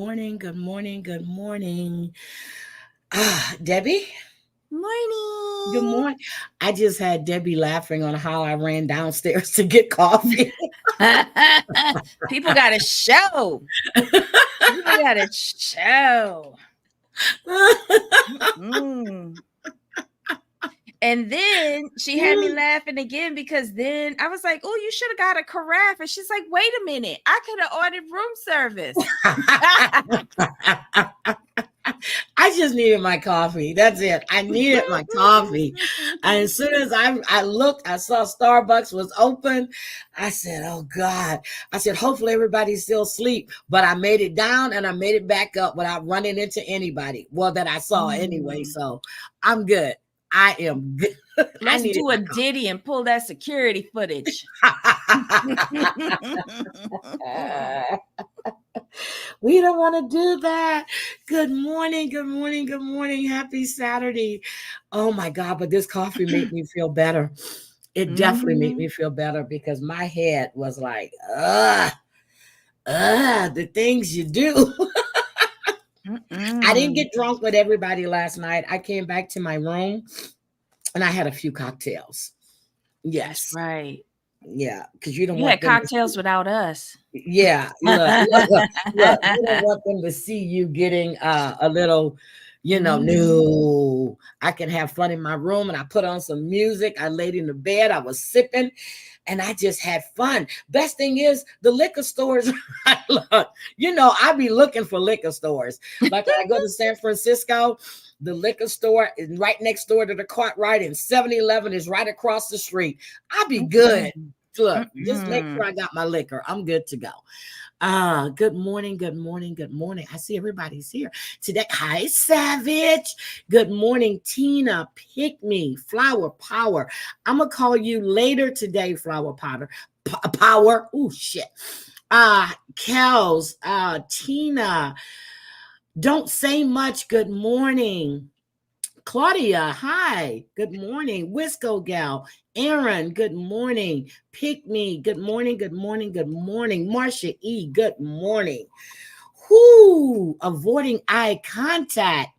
morning. Good morning. Good morning. Debbie, good Morning. morning. I just had Debbie laughing on how I ran downstairs to get coffee. People got a show. People got a show. Mm. And then she had me laughing again because then I was like, "Oh, you should have got a carafe." And she's like, "Wait a minute, I could have ordered room service." I just needed my coffee. That's it. I needed my coffee. And as soon as I looked, I saw Starbucks was open. I said, "Oh God." I said, "Hopefully everybody's still asleep." But I made it down and I made it back up without running into anybody. Well, that I saw anyway. Mm. So I'm good. I am good. I Let's needed do my a ditty and pull that security footage. coffee. We don't want to do that. Good morning, good morning, good morning. Happy Saturday. Oh my God, but this coffee made me feel better. It definitely made me Mhm. feel better because my head was like, the things you do. I didn't Mm-mm. get drunk with everybody last night. I came back to my room and I had a few cocktails. That's Yes. right. Yeah. Because you don't You want had them to see. cocktails without us. Yeah, look, you don't want them to see you getting a little, Mhm. no, I can have fun in my room and I put on some music. I laid in the bed, I was sipping and I just had fun. Best thing is the liquor stores. I love, I be looking for liquor stores. Like when I go to San Francisco, the liquor store is right next door to the Cartwright and 7-Eleven is right across the street. I be good. Mm-mm. Look, just make Mm-mm. sure I got my liquor. I'm good to go. Good morning, good morning, good morning. I see everybody's here today. Hi, Savage. Good morning, Tina. Pick me, Flower Power. I'm gonna call you later today, Flower Power. Power. Oh shit. Kels, Tina. Don't say much. Good morning. Claudia, hi. Good morning. Wisco Gal. Aaron, good morning. Pick me. Good morning. Good morning. Good morning. Marcia E, good morning. Whoo, avoiding eye contact.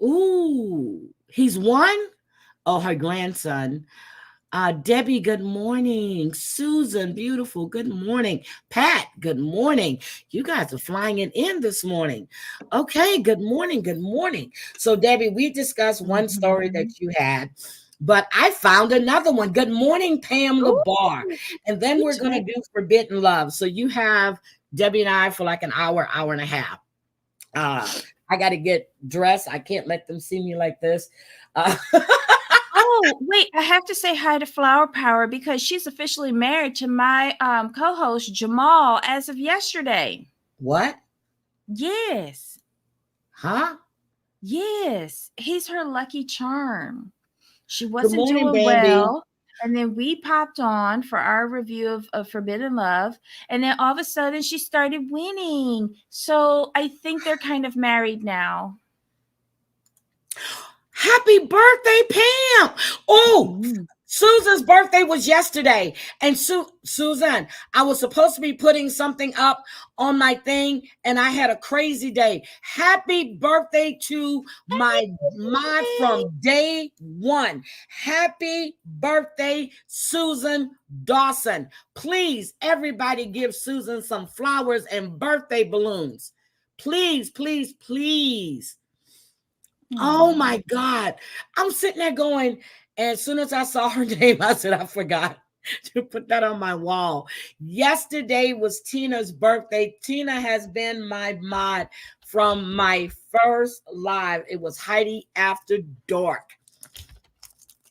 Ooh, he's one? Oh, her grandson. Debbie, good morning. Susan, beautiful, good morning. Pat, good morning. You guys are flying it in this morning. Okay, good morning, good morning. So, Debbie, we discussed one story Mhm. that you had, but I found another one. Good morning, Pam Ooh, LeBar. And then we're which going way? to do Forbidden Love. So, you have Debbie and I for like an hour, hour and a half. Uh, I got to get dressed. I can't let them see me like this. Uh, Oh, wait, I have to say hi to Flower Power because she's officially married to my co-host Jamal as of yesterday. what? Yes. Huh? Yes. He's her lucky charm. She Good wasn't morning, doing Bambi. well. And then we popped on for our review of Forbidden Love. And then all of a sudden she started winning. So I think they're kind of married now. Happy birthday, Pam. Oh, Mm. Susan's birthday was yesterday. And Susan, I was supposed to be putting something up on my thing, and I had a crazy day. Happy birthday to my mod from day one. Happy birthday, Susan Dawson. Please, everybody give Susan some flowers and birthday balloons. Please, please, please. Oh Aw. my God. I'm sitting there going, and as soon as I saw her name, I said, I forgot to put that on my wall. Yesterday was Tina's birthday. Tina has been my mod from my first live. It was Heidi After Dark.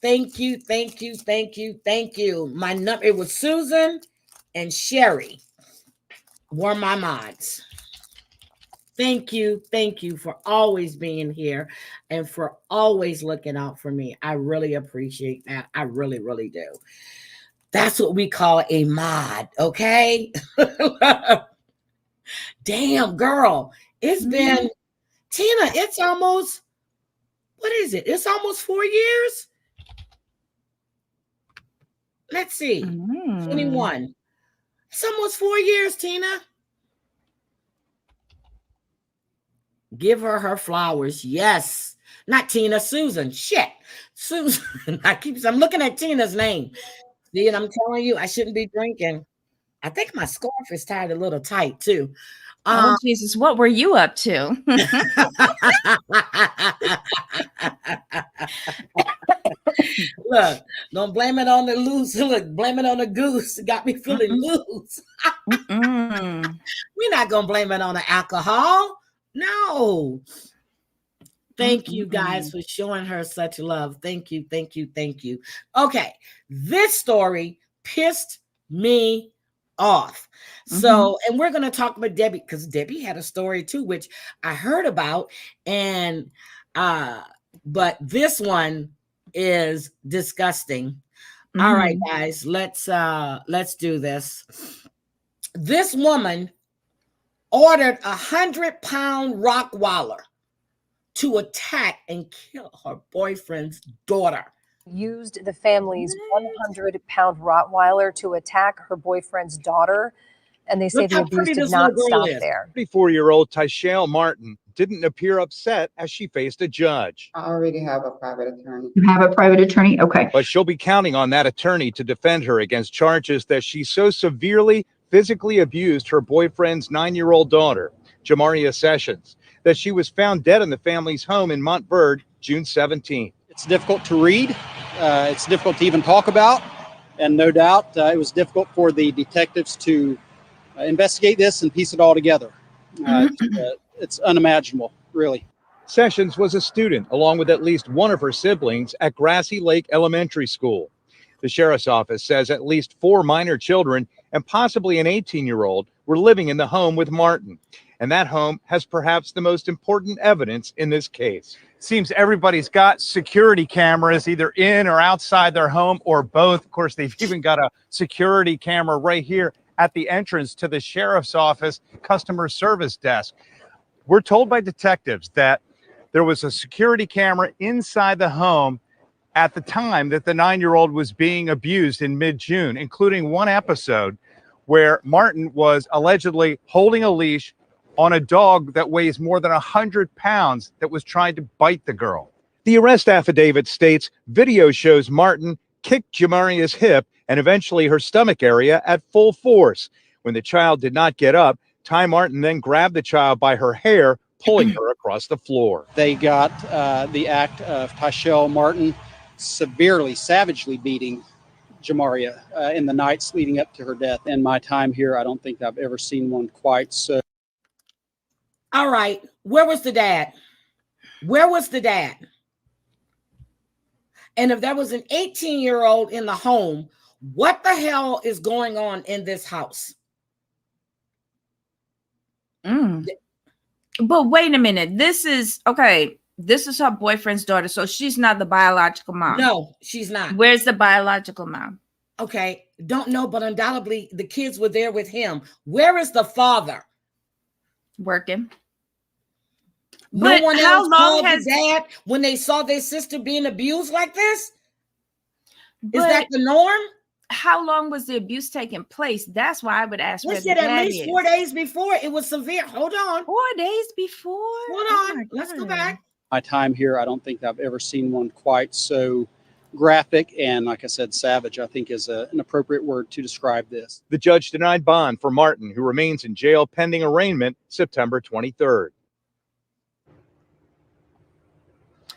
Thank you, thank you, thank you, thank you. My number, it was Susan and Sherry were my mods. Thank you for always being here and for always looking out for me. I really appreciate that. I really, really do. That's what we call a mod, okay? Damn, girl. It's Mhm. been, Tina, it's almost, what is it? It's almost 4 years. Let's see, Mm. 21. It's almost 4 years, Tina. Give her her flowers. Yes. Not Tina, Susan. Shit. Susan. I'm looking at Tina's name. See, and I'm telling you, I shouldn't be drinking. I think my scarf is tied a little tight too. Oh, Jesus, what were you up to? Look, don't blame it on the loose. Look, blame it on the goose. It got me feeling loose. We're not gonna blame it on the alcohol. No. Thank you guys for showing her such love. Thank you, thank you, thank you. Okay, this story pissed me off. So, and we're going to talk about Debbie because Debbie had a story too, which I heard about. And, but this one is disgusting. All right, guys, let's do this. This woman ordered 100-pound Rottweiler to attack and kill her boyfriend's daughter. Used the family's 100-pound Rottweiler to attack her boyfriend's daughter, and they say the abuse did not stop there. 34-year-old Tyshale Martin didn't appear upset as she faced a judge. I already have a private attorney. You have a private attorney? Okay. But she'll be counting on that attorney to defend her against charges that she so severely physically abused her boyfriend's 9-year-old daughter, Jamaria Sessions, that she was found dead in the family's home in Montverde, June 17th. It's difficult to read. It's difficult to even talk about. And no doubt it was difficult for the detectives to investigate this and piece it all together. It's unimaginable, really. Sessions was a student, along with at least one of her siblings, at Grassy Lake Elementary School. The sheriff's office says at least 4 minor children and possibly an 18-year-old were living in the home with Martin. And that home has perhaps the most important evidence in this case. Seems everybody's got security cameras either in or outside their home or both. Of course, they've even got a security camera right here at the entrance to the sheriff's office customer service desk. We're told by detectives that there was a security camera inside the home at the time that the 9-year-old was being abused in mid-June, including one episode where Martin was allegedly holding a leash on a dog that weighs more than 100 pounds that was trying to bite the girl. The arrest affidavit states video shows Martin kicked Jamaria's hip and eventually her stomach area at full force. When the child did not get up, Ty Martin then grabbed the child by her hair, pulling her across the floor. They got the act of Tyshale Martin severely, savagely beating Jamaria in the nights leading up to her death. In my time here, I don't think I've ever seen one quite so. All right. Where was the dad? Where was the dad? And if there was an 18-year-old in the home, what the hell is going on in this house? But wait a minute. This is okay. This is her boyfriend's daughter. So she's not the biological mom. No, she's not. Where's the biological mom? Okay. Don't know, but undoubtedly the kids were there with him. Where is the father? Working. No But one how else long called has the dad when they saw their sister being abused like this? Is but that the norm? how long was the abuse taking place? That's why I would ask We where the said at dad least is. 4 days before it was severe. Hold on. 4 days before? Hold Oh on. my Let's go God. back. My time here, I don't think I've ever seen one quite so graphic and, like I said, savage, I think is an appropriate word to describe this. The judge denied bond for Martin, who remains in jail pending arraignment September 23rd.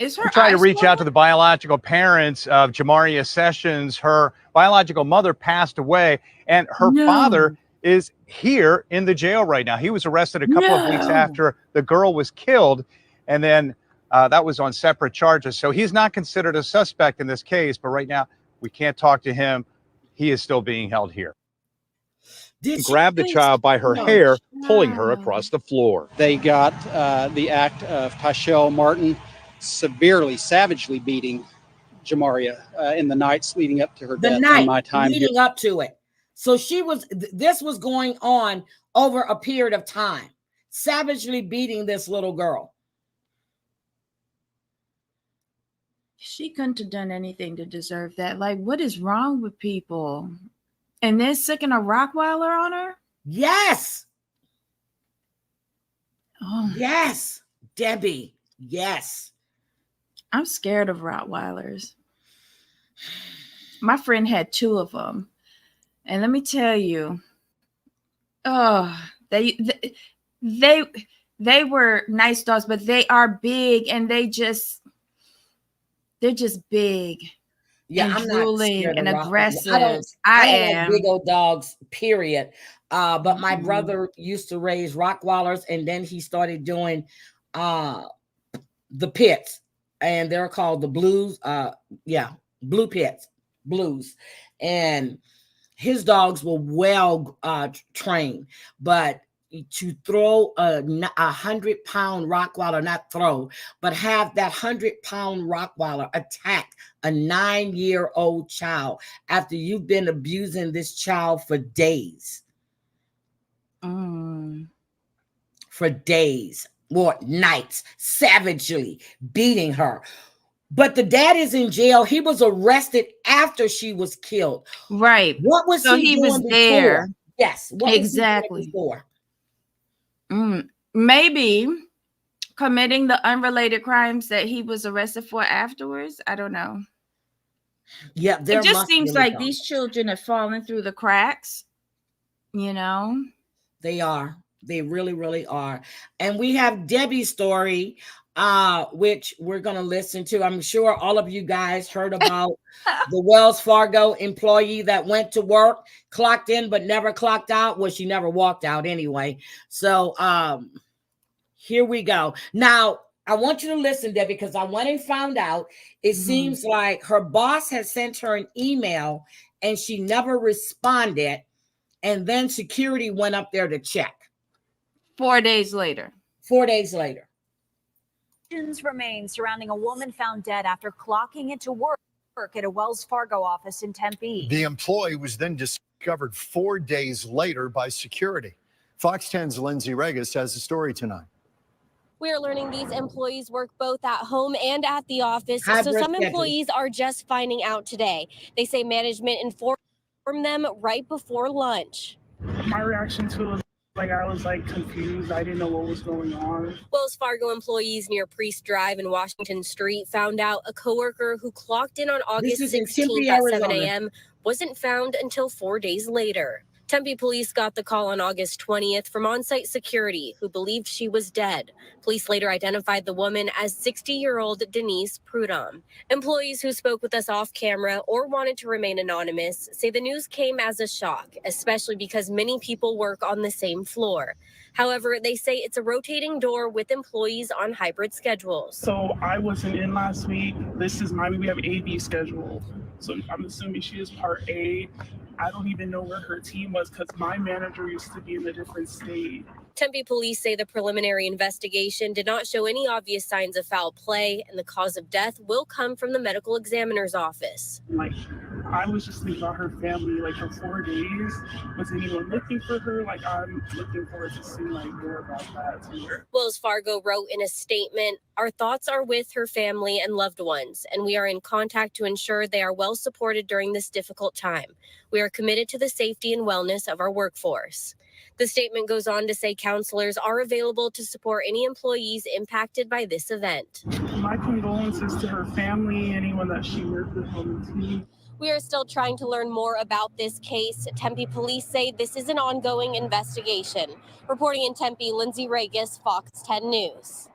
Is her I'm trying to eyes reach out to swollen? the biological parents of Jamaria Sessions. Her biological mother passed away, and her No. father is here in the jail right now. He was arrested a couple of weeks No. after the girl was killed, and then that was on separate charges. So he's not considered a suspect in this case, but right now we can't talk to him. He is still being held here. Did she Grabbed the please child by her kill hair, pulling her child? across the floor. They got the act of Tyshale Martin severely, savagely beating Jamaria in the nights leading up to her the death. night In my time here, leading up to it? So she was. This was going on over a period of time, savagely beating this little girl. She couldn't have done anything to deserve that. Like, what is wrong with people? And they're sicking a Rottweiler on her? Yes, Oh, yes. Debbie, yes. I'm scared of Rottweilers. My friend had 2 of them. And let me tell you, they were nice dogs, but they are big and they're just big. Yeah, and I'm not drooling scared of and Rottweilers. aggressive. I I don't like am. big old dogs, period. But my Mhm. brother used to raise Rottweilers, and then he started doing the pits, and they're called the blues. Blue pits, blues, and his dogs were well trained, but to throw a 100-pound Rottweiler, not throw, but have that 100-pound Rottweiler attack a 9-year-old child after you've been abusing this child for days. For days or nights, savagely beating her. But the dad is in jail. He was arrested after she was killed. Right. What was So he he doing was before? there. Yes. What Exactly. was he doing before? Maybe committing the unrelated crimes that he was arrested for afterwards. I don't know. Yeah, it just seems like these children have fallen through the cracks. You know, they are. They really, really are. And we have Debbie's story, which we're going to listen to. I'm sure all of you guys heard about the Wells Fargo employee that went to work, clocked in, but never clocked out. Well, she never walked out anyway. So here we go. Now, I want you to listen, Debbie, because I went and found out it seems like her boss has sent her an email and she never responded. And then security went up there to check. 4 days later. 4 days later. Remain surrounding a woman found dead after clocking into work at a Wells Fargo office in Tempe. The employee was then discovered 4 days later by security. Fox 10's Lindsay Regis has the story tonight. We are learning these employees work both at home and at the office. Hybrid so some schedule. employees are just finding out today. They say management informed them right before lunch. My reaction to it was I was confused. I didn't know what was going on. Wells Fargo employees near Priest Drive and Washington Street found out a coworker who clocked in on August 16th at 7 a.m. wasn't found until 4 days later. Tempe police got the call on August 20th from on-site security who believed she was dead. Police later identified the woman as 60-year-old Denise Prudhomme. Employees who spoke with us off camera or wanted to remain anonymous say the news came as a shock, especially because many people work on the same floor. However, they say it's a rotating door with employees on hybrid schedules. So I wasn't in last week. This is we have A-B schedule. So I'm assuming she is part A. I don't even know where her team was because my manager used to be in a different state. Tempe police say the preliminary investigation did not show any obvious signs of foul play, and the cause of death will come from the medical examiner's office. I was just thinking about her family, for 4 days. Was anyone looking for her? I'm looking forward to seeing more about that too. Wells Fargo wrote in a statement, "Our thoughts are with her family and loved ones, and we are in contact to ensure they are well supported during this difficult time. We are committed to the safety and wellness of our workforce." The statement goes on to say counselors are available to support any employees impacted by this event. My condolences to her family, anyone that she worked with on the team. We are still trying to learn more about this case. Tempe police say this is an ongoing investigation. Reporting in Tempe, Lindsay Regis, Fox 10 News.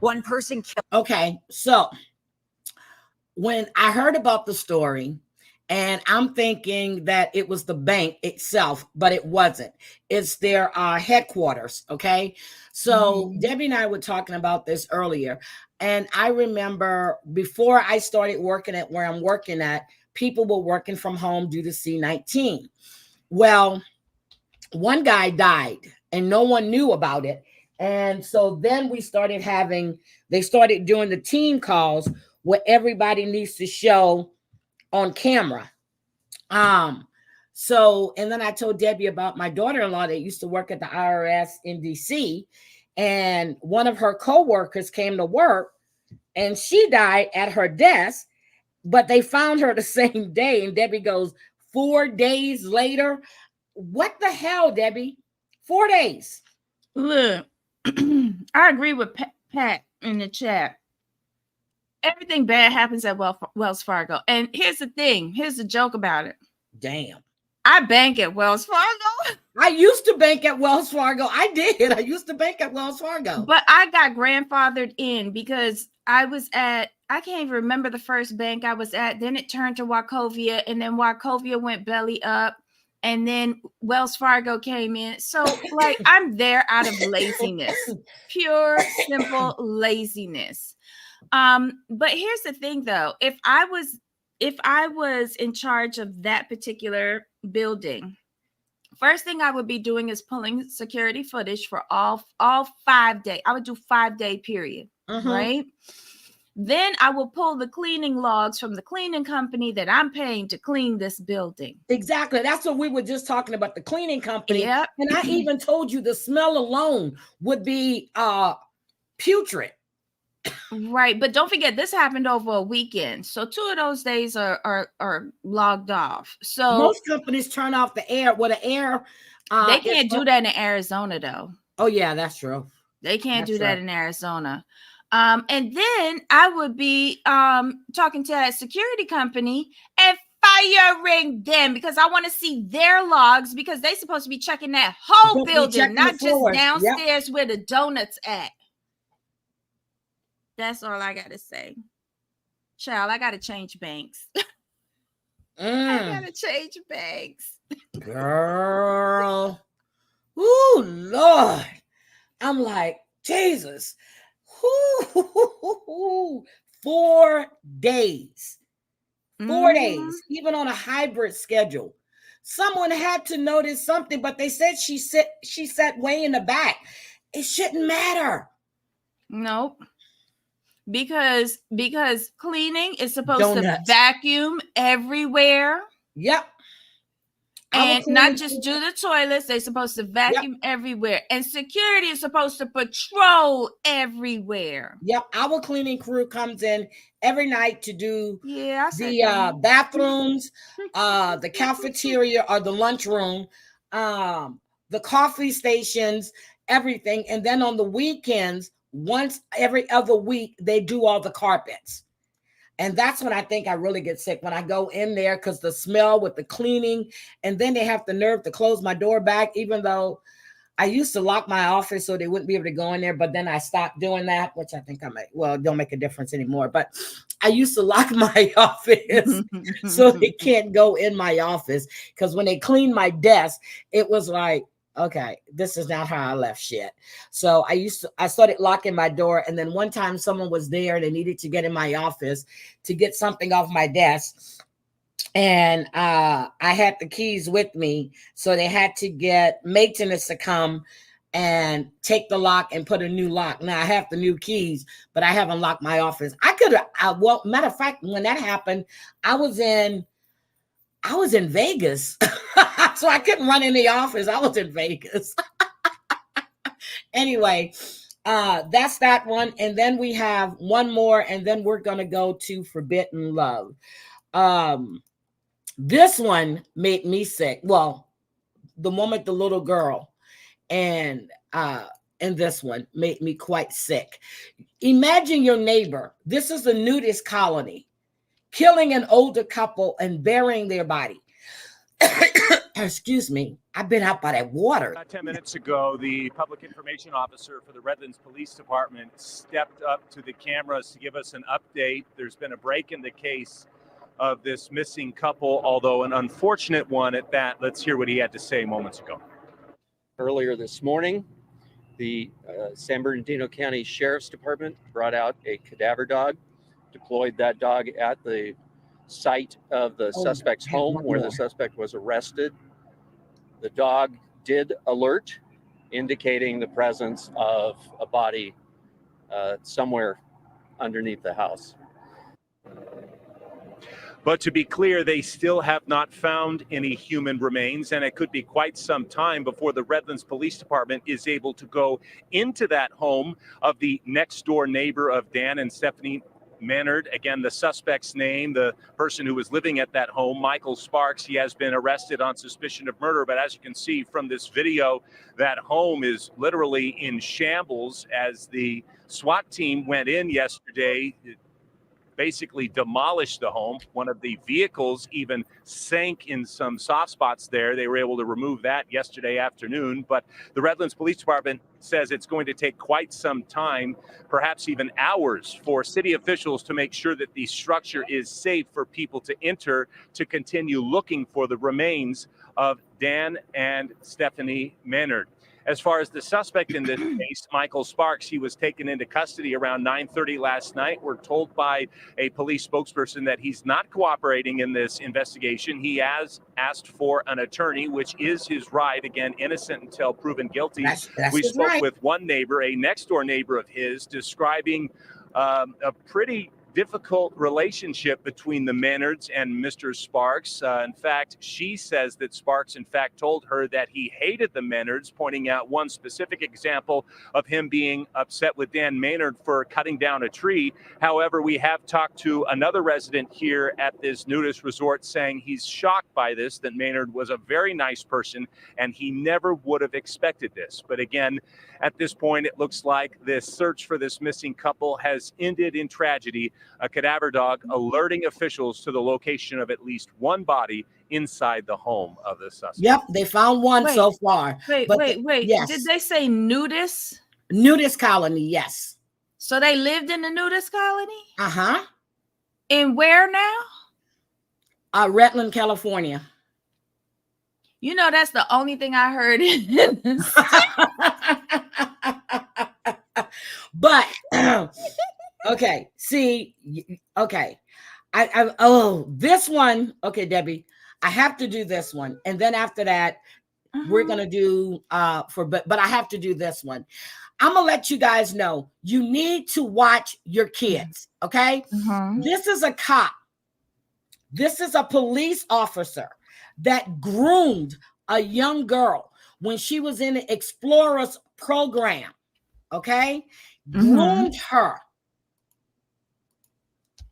One person killed. Okay, so when I heard about the story, and I'm thinking that it was the bank itself, but it wasn't. It's their headquarters, okay? So Debbie and I were talking about this earlier. And I remember before I started working at where I'm working at, people were working from home due to C-19. Well, one guy died and no one knew about it. And so then they started doing the team calls where everybody needs to show on camera. And then I told Debbie about my daughter-in-law that used to work at the IRS in DC, and one of her co-workers came to work and she died at her desk, but they found her the same day. And Debbie goes, 4 days later? What the hell, Debbie? 4 days. Look, I agree with Pat in the chat. Everything bad happens at Wells Fargo. And here's the thing. Here's the joke about it. Damn. I bank at Wells Fargo. I used to bank at Wells Fargo. I did. I used to bank at Wells Fargo. But I got grandfathered in because I can't even remember the first bank I was at. Then it turned to Wachovia, and then Wachovia went belly up, and then Wells Fargo came in. So, like, I'm there out of laziness, pure, simple laziness. But here's the thing, though. If I was in charge of that particular building, first thing I would be doing is pulling security footage for all 5 days. I would do 5-day period, right? Then I will pull the cleaning logs from the cleaning company that I'm paying to clean this building. Exactly. That's what we were just talking about, the cleaning company. Yep. And I even told you the smell alone would be putrid. Right. But don't forget, this happened over a weekend. So 2 of those days are logged off. So most companies turn off the air. Well, the air. They can't do that in Arizona, though. Oh, yeah, that's true. They can't do that in Arizona. And then I would be talking to that security company and firing them because I want to see their logs because they're supposed to be checking that whole building, not just downstairs where the donuts at. That's all I got to say. Child, I got to change banks. I got to change banks. Girl. Ooh, Lord. I'm like, Jesus. 4 days. 4 days, even on a hybrid schedule. Someone had to notice something, but they said she sat way in the back. It shouldn't matter. Nope. Because cleaning is supposed to vacuum everywhere. Yep. And not just do the toilets, they're supposed to vacuum everywhere. And security is supposed to patrol everywhere. Yep. Our cleaning crew comes in every night to do the bathrooms, the cafeteria or the lunchroom, the coffee stations, everything. And then on the weekends, once every other week, they do all the carpets. And that's when I think I really get sick, when I go in there, because the smell with the cleaning, and then they have the nerve to close my door back, even though I used to lock my office so they wouldn't be able to go in there, but then I stopped doing that, which I think it don't make a difference anymore. But I used to lock my office so they can't go in my office, because when they cleaned my desk, it was like, okay, this is not how I left shit. So I started locking my door. And then one time someone was there and they needed to get in my office to get something off my desk. And I had the keys with me. So they had to get maintenance to come and take the lock and put a new lock. Now I have the new keys, but I haven't locked my office. Well, matter of fact, when that happened, I was in Vegas. So I couldn't run in the office. I was in Vegas. Anyway, that's that one. And then we have one more, and then we're going to go to Forbidden Love. This one made me sick. Well, the one with the little girl. And this one made me quite sick. Imagine your neighbor. This is a nudist colony, killing an older couple and burying their body. Excuse me. I've been out by that water. About 10 minutes ago, the public information officer for the Redlands Police Department stepped up to the cameras to give us an update. There's been a break in the case of this missing couple, although an unfortunate one at that. Let's hear what he had to say moments ago. Earlier this morning, the San Bernardino County Sheriff's Department brought out a cadaver dog, deployed that dog at the site of the suspect's home where the suspect was arrested. The dog did alert, indicating the presence of a body somewhere underneath the house. But to be clear, they still have not found any human remains, and it could be quite some time before the Redlands Police Department is able to go into that home of the next door neighbor of Dan and Stephanie Maynard. Again, the suspect's name, the person who was living at that home, Michael Sparks, he has been arrested on suspicion of murder. But as you can see from this video, that home is literally in shambles as the SWAT team went in yesterday. It basically demolished the home. One of the vehicles even sank in some soft spots there. They were able to remove that yesterday afternoon. But the Redlands Police Department says it's going to take quite some time, perhaps even hours, for city officials to make sure that the structure is safe for people to enter to continue looking for the remains of Dan and Stephanie Maynard. As far as the suspect in this case, Michael Sparks, he was taken into custody around 9:30 last night. We're told by a police spokesperson that he's not cooperating in this investigation. He has asked for an attorney, which is his right. Again, innocent until proven guilty. That's we his spoke right. with one neighbor, a next door neighbor of his, describing a pretty difficult relationship between the Maynards and Mr. Sparks. In fact, she says that Sparks, in fact, told her that he hated the Maynards, pointing out one specific example of him being upset with Dan Maynard for cutting down a tree. However, we have talked to another resident here at this nudist resort saying he's shocked by this, that Maynard was a very nice person and he never would have expected this. But again, at this point, it looks like this search for this missing couple has ended in tragedy. A cadaver dog alerting officials to the location of at least one body inside the home of the suspect. Yep, they found one so far. Wait. Yes. Did they say nudist? Nudist colony, yes. So they lived in the nudist colony? Uh-huh. And where now? Redlands, California. You know, that's the only thing I heard. But okay, see, okay. This one, okay, Debbie, I have to do this one. And then after that, we're gonna do but I have to do this one. I'm gonna let you guys know you need to watch your kids, okay? This is a cop. This is a police officer that groomed a young girl when she was in the Explorers program, okay? Groomed her.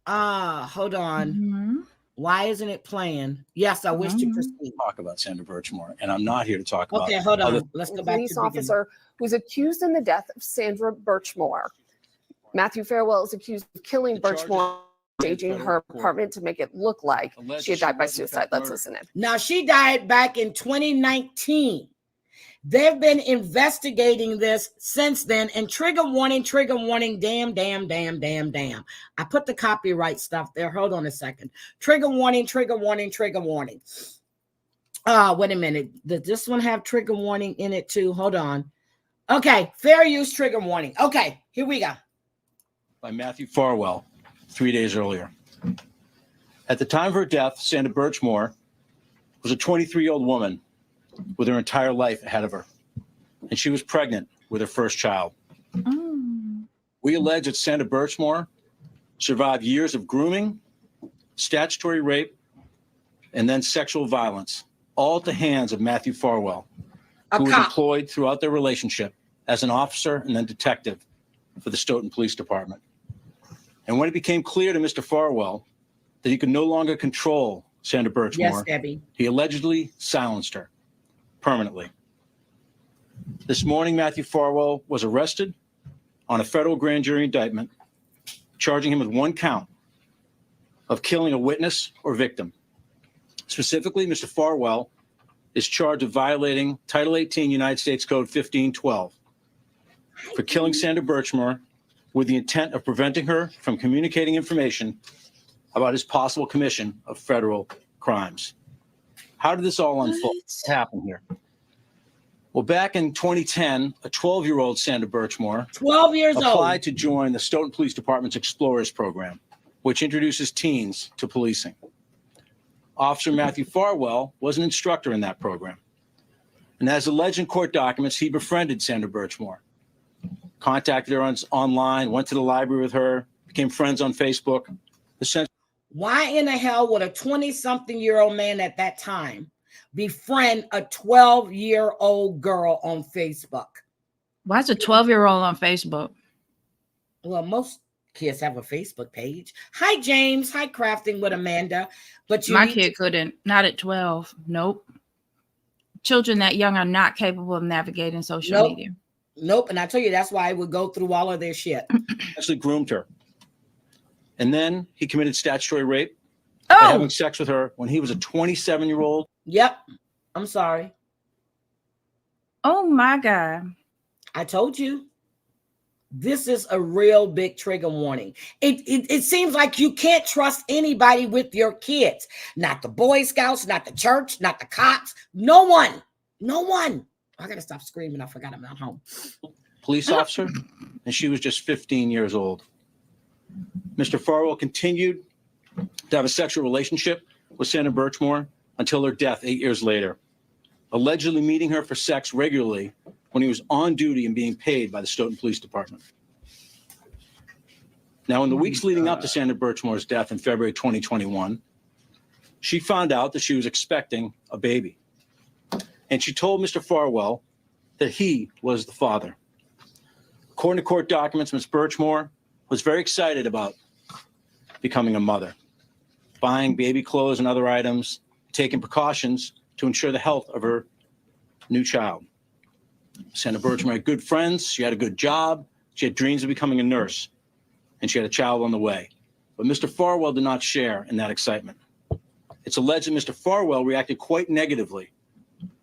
Hold on. Why isn't it playing? Yes, I wish to proceed. Talk about Sandra Birchmore, and I'm not here to talk about. Okay, hold on. Let's go back Police to officer who's accused in the death of Sandra Birchmore. Matthew Farwell is accused of killing Birchmore, staging her apartment to make it look like she had died by suicide. Let's listen in. Now, she died back in 2019. They've been investigating this since then. And trigger warning, damn. I put the copyright stuff there. Hold on a second. Trigger warning. Wait a minute. Does this one have trigger warning in it too? Hold on. Okay, fair use trigger warning. Okay, here we go. By Matthew Farwell 3 days earlier. At the time of her death, Sandra Birchmore was a 23-year-old woman with her entire life ahead of her. And she was pregnant with her first child. We allege that Sandra Birchmore survived years of grooming, statutory rape, and then sexual violence, all at the hands of Matthew Farwell, who was employed throughout their relationship as an officer and then detective for the Stoughton Police Department. And when it became clear to Mr. Farwell that he could no longer control Sandra Birchmore, yes, Debbie, he allegedly silenced her permanently. This morning, Matthew Farwell was arrested on a federal grand jury indictment, charging him with one count of killing a witness or victim. Specifically, Mr. Farwell is charged with violating Title 18 United States Code 1512 for killing Sandra Birchmore with the intent of preventing her from communicating information about his possible commission of federal crimes. How did this all unfold? What happened here? Well, back in 2010, a 12-year-old Sandra Birchmore 12 years applied old to join the Stoughton Police Department's Explorers program, which introduces teens to policing. Officer Matthew Farwell was an instructor in that program. And as alleged in court documents, he befriended Sandra Birchmore, contacted her online, went to the library with her, became friends on Facebook. Why in the hell would a 20-something-year-old man at that time befriend a 12-year-old girl on Facebook? Why is a 12-year-old on Facebook? Well, most kids have a Facebook page. Hi, James. Hi, Crafting with Amanda. But my kid couldn't, not at 12. Nope. Children that young are not capable of navigating social media. Nope. And I tell you, that's why I would go through all of their shit. Actually groomed her. And then he committed statutory rape by having sex with her when he was a 27-year-old. Yep. I'm sorry. Oh, my God. I told you. This is a real big trigger warning. It seems like you can't trust anybody with your kids. Not the Boy Scouts, not the church, not the cops. No one. No one. I got to stop screaming. I forgot I'm not home. Police officer, and she was just 15 years old. Mr. Farwell continued to have a sexual relationship with Sandra Birchmore until her death 8 years later, allegedly meeting her for sex regularly when he was on duty and being paid by the Stoughton Police Department. Now, in the weeks leading up to Sandra Birchmore's death in February 2021, she found out that she was expecting a baby. And she told Mr. Farwell that he was the father. According to court documents, Ms. Birchmore was very excited about becoming a mother, buying baby clothes and other items, taking precautions to ensure the health of her new child. Sandra Birchmore had good friends. She had a good job. She had dreams of becoming a nurse, and she had a child on the way. But Mr. Farwell did not share in that excitement. It's alleged that Mr. Farwell reacted quite negatively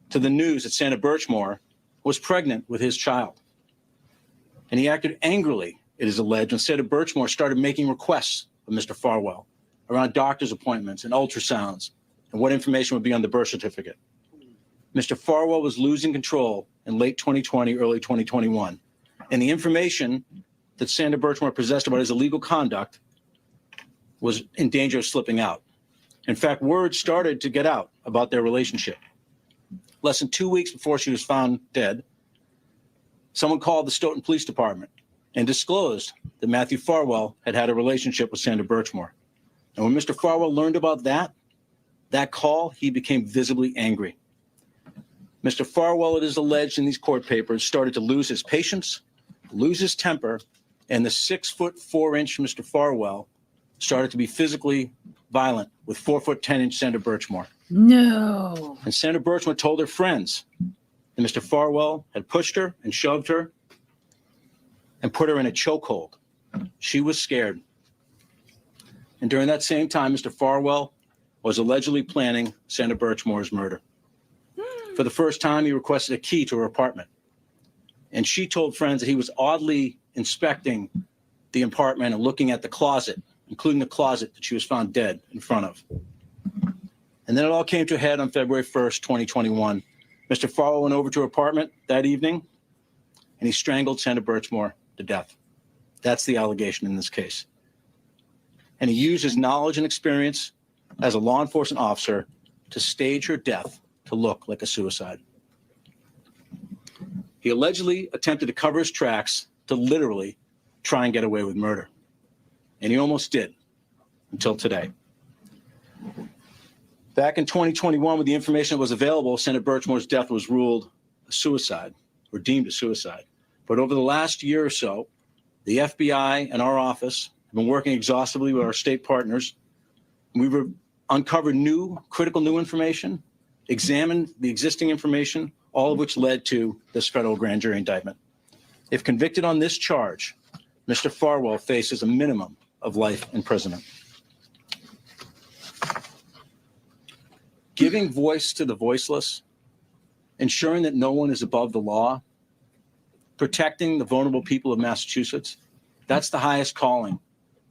to the news that Sandra Birchmore was pregnant with his child. And he acted angrily, it is alleged, when Sandra Birchmore started making requests of Mr. Farwell around doctor's appointments and ultrasounds and what information would be on the birth certificate. Mr. Farwell was losing control in late 2020, early 2021. And the information that Sandra Birchmore possessed about his illegal conduct was in danger of slipping out. In fact, word started to get out about their relationship. Less than 2 weeks before she was found dead, someone called the Stoughton Police Department and disclosed that Matthew Farwell had had a relationship with Sandra Birchmore. And when Mr. Farwell learned about that call, he became visibly angry. Mr. Farwell, it is alleged in these court papers, started to lose his patience, lose his temper, and the 6'4" Mr. Farwell started to be physically violent with 4'10" Sandra Birchmore. No. And Sandra Birchmore told her friends that Mr. Farwell had pushed her and shoved her and put her in a chokehold. She was scared. And during that same time, Mr. Farwell was allegedly planning Sandra Birchmore's murder. For the first time, he requested a key to her apartment. And she told friends that he was oddly inspecting the apartment and looking at the closet, including the closet that she was found dead in front of. And then it all came to a head on February 1st, 2021. Mr. Farwell went over to her apartment that evening, and he strangled Sandra Birchmore to death. That's the allegation in this case. And he used his knowledge and experience as a law enforcement officer to stage her death to look like a suicide. He allegedly attempted to cover his tracks to literally try and get away with murder. And he almost did, until today. Back in 2021, with the information that was available, Sandra Birchmore's death was ruled a suicide, or deemed a suicide. But over the last year or so, the FBI and our office have been working exhaustively with our state partners. We've uncovered critical new information, examined the existing information, all of which led to this federal grand jury indictment. If convicted on this charge, Mr. Farwell faces a minimum of life imprisonment. Giving voice to the voiceless, ensuring that no one is above the law, protecting the vulnerable people of Massachusetts, that's the highest calling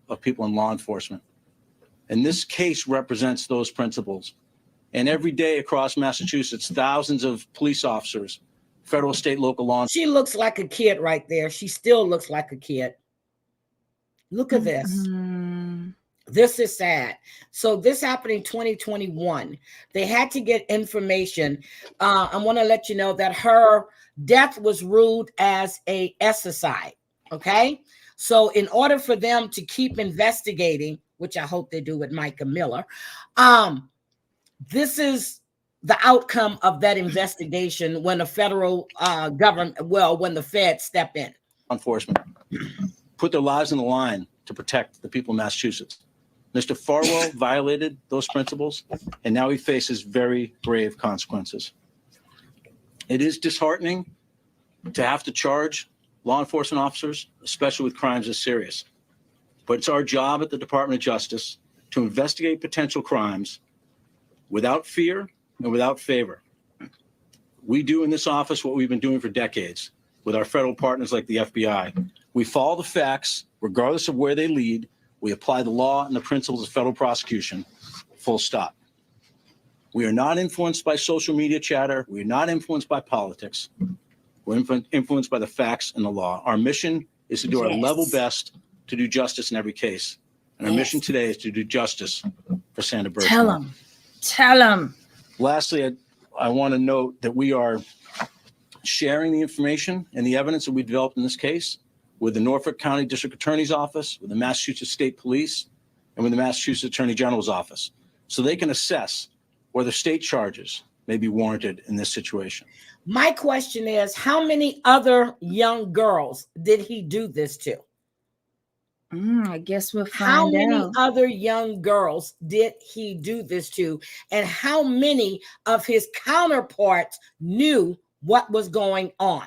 of people in law enforcement. And this case represents those principles. And every day across Massachusetts, thousands of police officers, federal, state, local law. She looks like a kid right there. She still looks like a kid. Look at this. Mm-hmm. This is sad. So this happened in 2021. They had to get information. I want to let you know that her death was ruled as a suicide. Okay. So in order for them to keep investigating, which I hope they do with Micah Miller, this is the outcome of that investigation when the federal government, when the feds step in. Enforcement put their lives on the line to protect the people of Massachusetts. Mr. Farwell violated those principles, and now he faces very grave consequences. It is disheartening to have to charge law enforcement officers, especially with crimes as serious. But it's our job at the Department of Justice to investigate potential crimes without fear and without favor. We do in this office what we've been doing for decades with our federal partners like the FBI. We follow the facts, regardless of where they lead. We apply the law and the principles of federal prosecution, full stop. We are not influenced by social media chatter. We are not influenced by politics. We're influenced by the facts and the law. Our mission is to do our level best to do justice in every case. And our mission today is to do justice for Sandra Birchmore. Tell them. Lastly, I want to note that we are sharing the information and the evidence that we developed in this case with the Norfolk County District Attorney's Office, with the Massachusetts State Police, and with the Massachusetts Attorney General's Office, so they can assess whether state charges may be warranted in this situation. My question is, how many other young girls did he do this to? I guess we'll find out. How many other young girls did he do this to? And how many of his counterparts knew what was going on?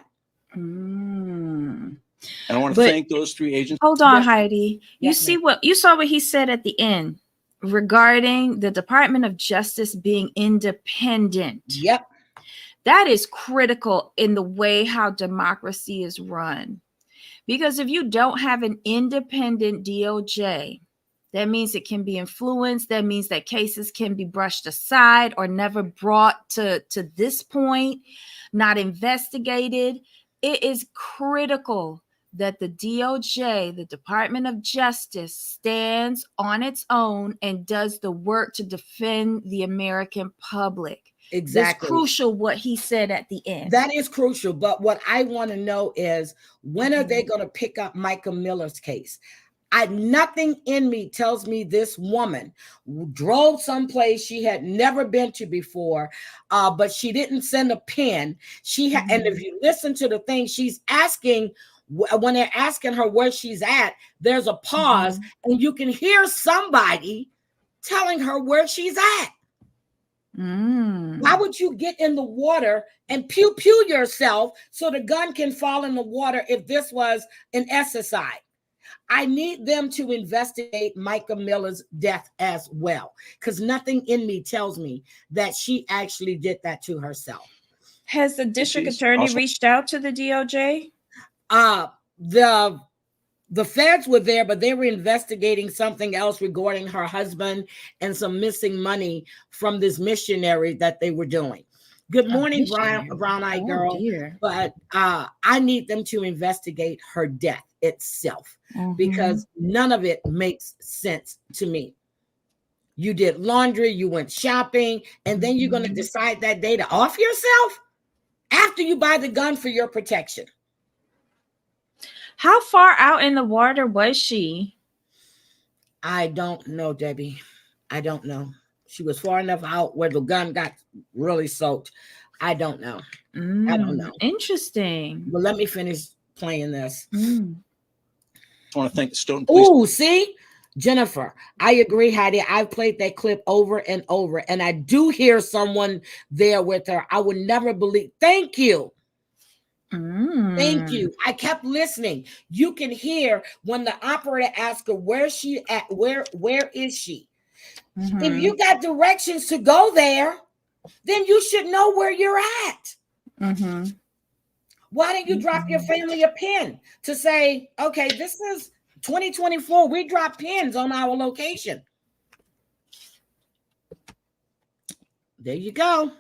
And I want to thank those three agents. Hold on, Heidi. You saw what he said at the end regarding the Department of Justice being independent. Yep. That is critical in the way how democracy is run. Because if you don't have an independent DOJ, that means it can be influenced. That means that cases can be brushed aside or never brought to this point, not investigated. It is critical that the DOJ, the Department of Justice, stands on its own and does the work to defend the American public. Exactly. It's crucial what he said at the end. That is crucial. But what I want to know is, when are they going to pick up Micah Miller's case? Nothing in me tells me this woman drove someplace she had never been to before, but she didn't send a pin. And if you listen to the thing she's asking, when they're asking her where she's at, there's a pause, and you can hear somebody telling her where she's at. Why would you get in the water and pew yourself so the gun can fall in the water if this was an SSI? I need them to investigate Micah Miller's death as well, because nothing in me tells me that she actually did that to herself. Has the district attorney reached out to the DOJ? The feds were there, but they were investigating something else regarding her husband and some missing money from this missionary that they were doing. Good morning, brown-eyed girl. Dear. But I need them to investigate her death itself, because none of it makes sense to me. You did laundry, you went shopping, and then you're going to decide that day to off yourself after you buy the gun for your protection. How far out in the water was she? I don't know, Debbie. I don't know. She was far enough out where the gun got really soaked. I don't know. I don't know. Interesting. But let me finish playing this. I want to thank the Stoughton Police. Oh, see? Jennifer, I agree, Heidi. I've played that clip over and over, and I do hear someone there with her. I would never believe. Thank you. Thank you. I kept listening. You can hear when the operator asked her where she at, where is she? If you got directions to go there, then you should know where you're at. Why didn't you drop your family a pin to say, okay, this is 2024. We drop pins on our location. There you go.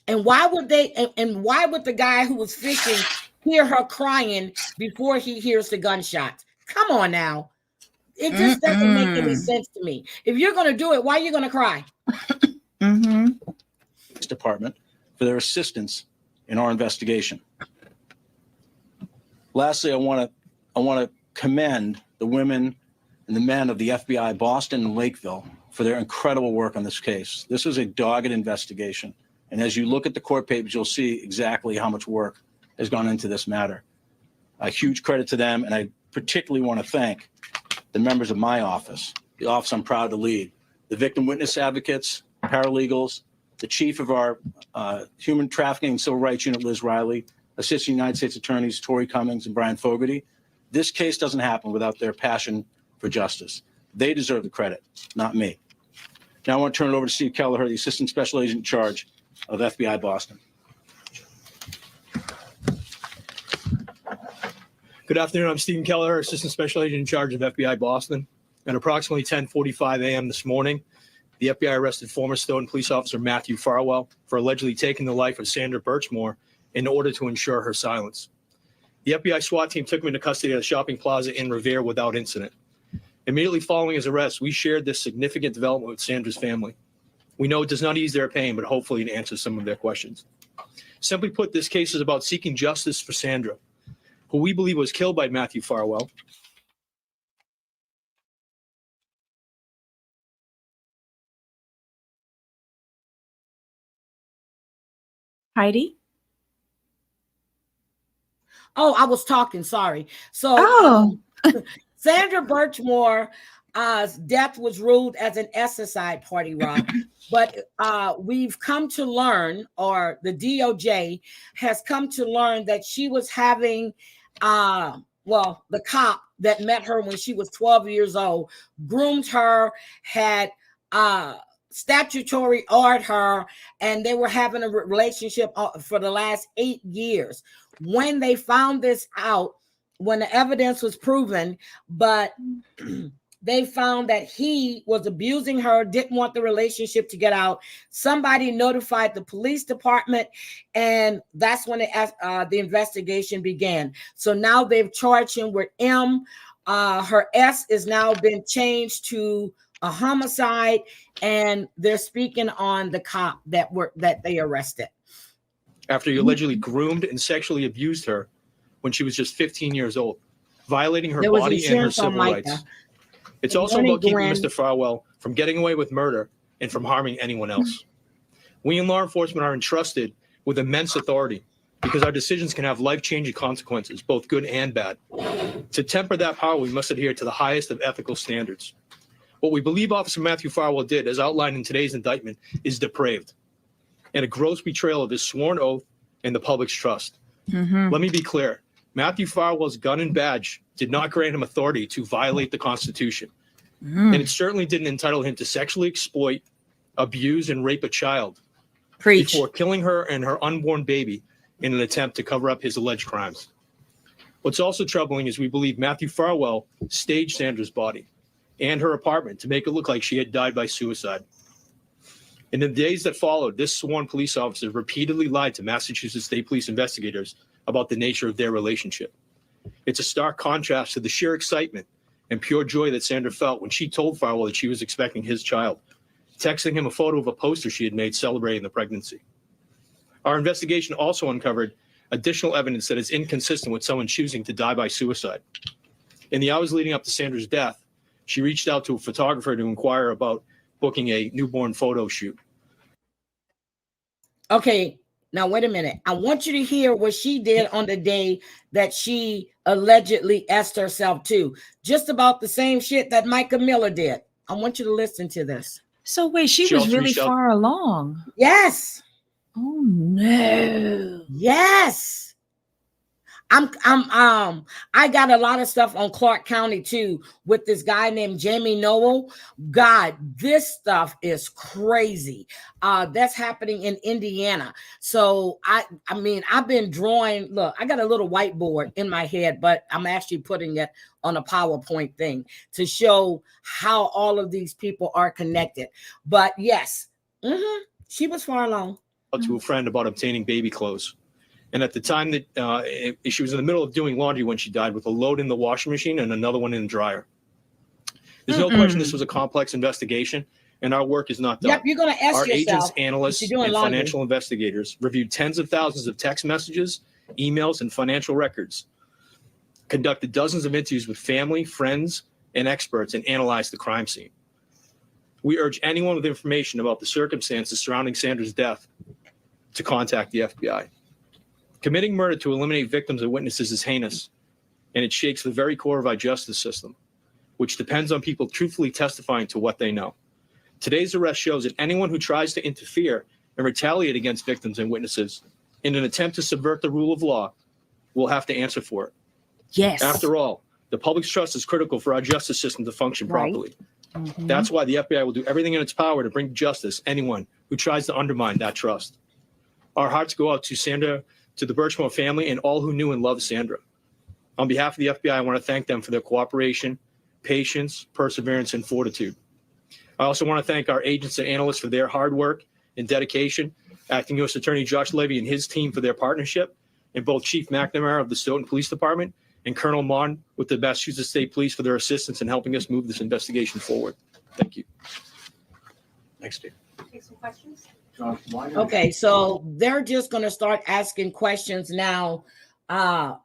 And why would they? And why would the guy who was fishing hear her crying before he hears the gunshots? Come on now. It just doesn't make any sense to me. If you're going to do it, why are you going to cry? Department for their assistance in our investigation. Lastly, I want to commend the women and the men of the FBI Boston and Lakeville for their incredible work on this case. This is a dogged investigation. And as you look at the court papers, you'll see exactly how much work has gone into this matter. A huge credit to them. And particularly want to thank the members of my office, the office I'm proud to lead, the victim witness advocates, paralegals, the chief of our human trafficking and civil rights unit, Liz Riley, assistant United States attorneys, Tori Cummings and Brian Fogarty. This case doesn't happen without their passion for justice. They deserve the credit, not me. Now I want to turn it over to Steve Kelleher, the assistant special agent in charge of FBI Boston. Good afternoon. I'm Stephen Kelleher, Assistant Special Agent in charge of FBI Boston. At approximately 10:45 a.m. this morning, the FBI arrested former Stoughton police officer Matthew Farwell for allegedly taking the life of Sandra Birchmore in order to ensure her silence. The FBI SWAT team took him into custody at a shopping plaza in Revere without incident. Immediately following his arrest, we shared this significant development with Sandra's family. We know it does not ease their pain, but hopefully it answers some of their questions. Simply put, this case is about seeking justice for Sandra, who we believe was killed by Matthew Farwell. Heidi? Oh, I was talking, sorry. So Sandra Birchmore death was ruled as an suicide party, Rob. But we've come to learn, or the DOJ has come to learn, that she was having the cop that met her when she was 12 years old, groomed her, had statutory ordered her, and they were having a relationship for the last 8 years. When they found this out, when the evidence was proven, but they found that he was abusing her, didn't want the relationship to get out. Somebody notified the police department, and that's when the investigation began. So now they've charged him with M. Her S is now been changed to a homicide, and they're speaking on the cop that they arrested. After he allegedly groomed and sexually abused her when she was just 15 years old, violating her body and her civil rights. It's also about keeping Mr. Farwell from getting away with murder and from harming anyone else. We in law enforcement are entrusted with immense authority because our decisions can have life-changing consequences, both good and bad. To temper that power, we must adhere to the highest of ethical standards. What we believe Officer Matthew Farwell did, as outlined in today's indictment, is depraved and a gross betrayal of his sworn oath and the public's trust. Let me be clear. Matthew Farwell's gun and badge did not grant him authority to violate the Constitution. And it certainly didn't entitle him to sexually exploit, abuse, and rape a child before killing her and her unborn baby in an attempt to cover up his alleged crimes. What's also troubling is we believe Matthew Farwell staged Sandra's body and her apartment to make it look like she had died by suicide. In the days that followed, this sworn police officer repeatedly lied to Massachusetts State Police investigators about the nature of their relationship. It's a stark contrast to the sheer excitement and pure joy that Sandra felt when she told Farwell that she was expecting his child, texting him a photo of a poster she had made celebrating the pregnancy. Our investigation also uncovered additional evidence that is inconsistent with someone choosing to die by suicide. In the hours leading up to Sandra's death, she reached out to a photographer to inquire about booking a newborn photo shoot. Okay, now wait a minute. I want you to hear what she did on the day that she allegedly asked herself to. Just about the same shit that Micah Miller did. I want you to listen to this. So wait, she was really far along. Yes. Oh no. Yes. I got a lot of stuff on Clark County too with this guy named Jamie Noel. God, this stuff is crazy. That's happening in Indiana. So I mean, I've been drawing. Look, I got a little whiteboard in my head, but I'm actually putting it on a PowerPoint thing to show how all of these people are connected. But yes, she was far along. To a friend about obtaining baby clothes. And at the time that she was in the middle of doing laundry when she died, with a load in the washing machine and another one in the dryer. There's no question this was a complex investigation, and our work is not done. Yep, you're going to ask our yourself. Agents, analysts, and financial investigators reviewed tens of thousands of text messages, emails, and financial records, conducted dozens of interviews with family, friends, and experts, and analyzed the crime scene. We urge anyone with information about the circumstances surrounding Sandra's death to contact the FBI. Committing murder to eliminate victims and witnesses is heinous, and it shakes the very core of our justice system, which depends on people truthfully testifying to what they know. Today's arrest shows that anyone who tries to interfere and retaliate against victims and witnesses in an attempt to subvert the rule of law will have to answer for it. Yes. After all, the public's trust is critical for our justice system to function properly. Mm-hmm. That's why the FBI will do everything in its power to bring justice anyone who tries to undermine that trust. Our hearts go out to Sandra, to the Birchmore family, and all who knew and loved Sandra. On behalf of the FBI, I want to thank them for their cooperation, patience, perseverance, and fortitude. I also want to thank our agents and analysts for their hard work and dedication, Acting U.S. Attorney Josh Levy and his team for their partnership, and both Chief McNamara of the Stoughton Police Department and Colonel Mon with the Massachusetts State Police for their assistance in helping us move this investigation forward. Thank you. Next, Steve. Take some questions. Okay, so they're just going to start asking questions now. How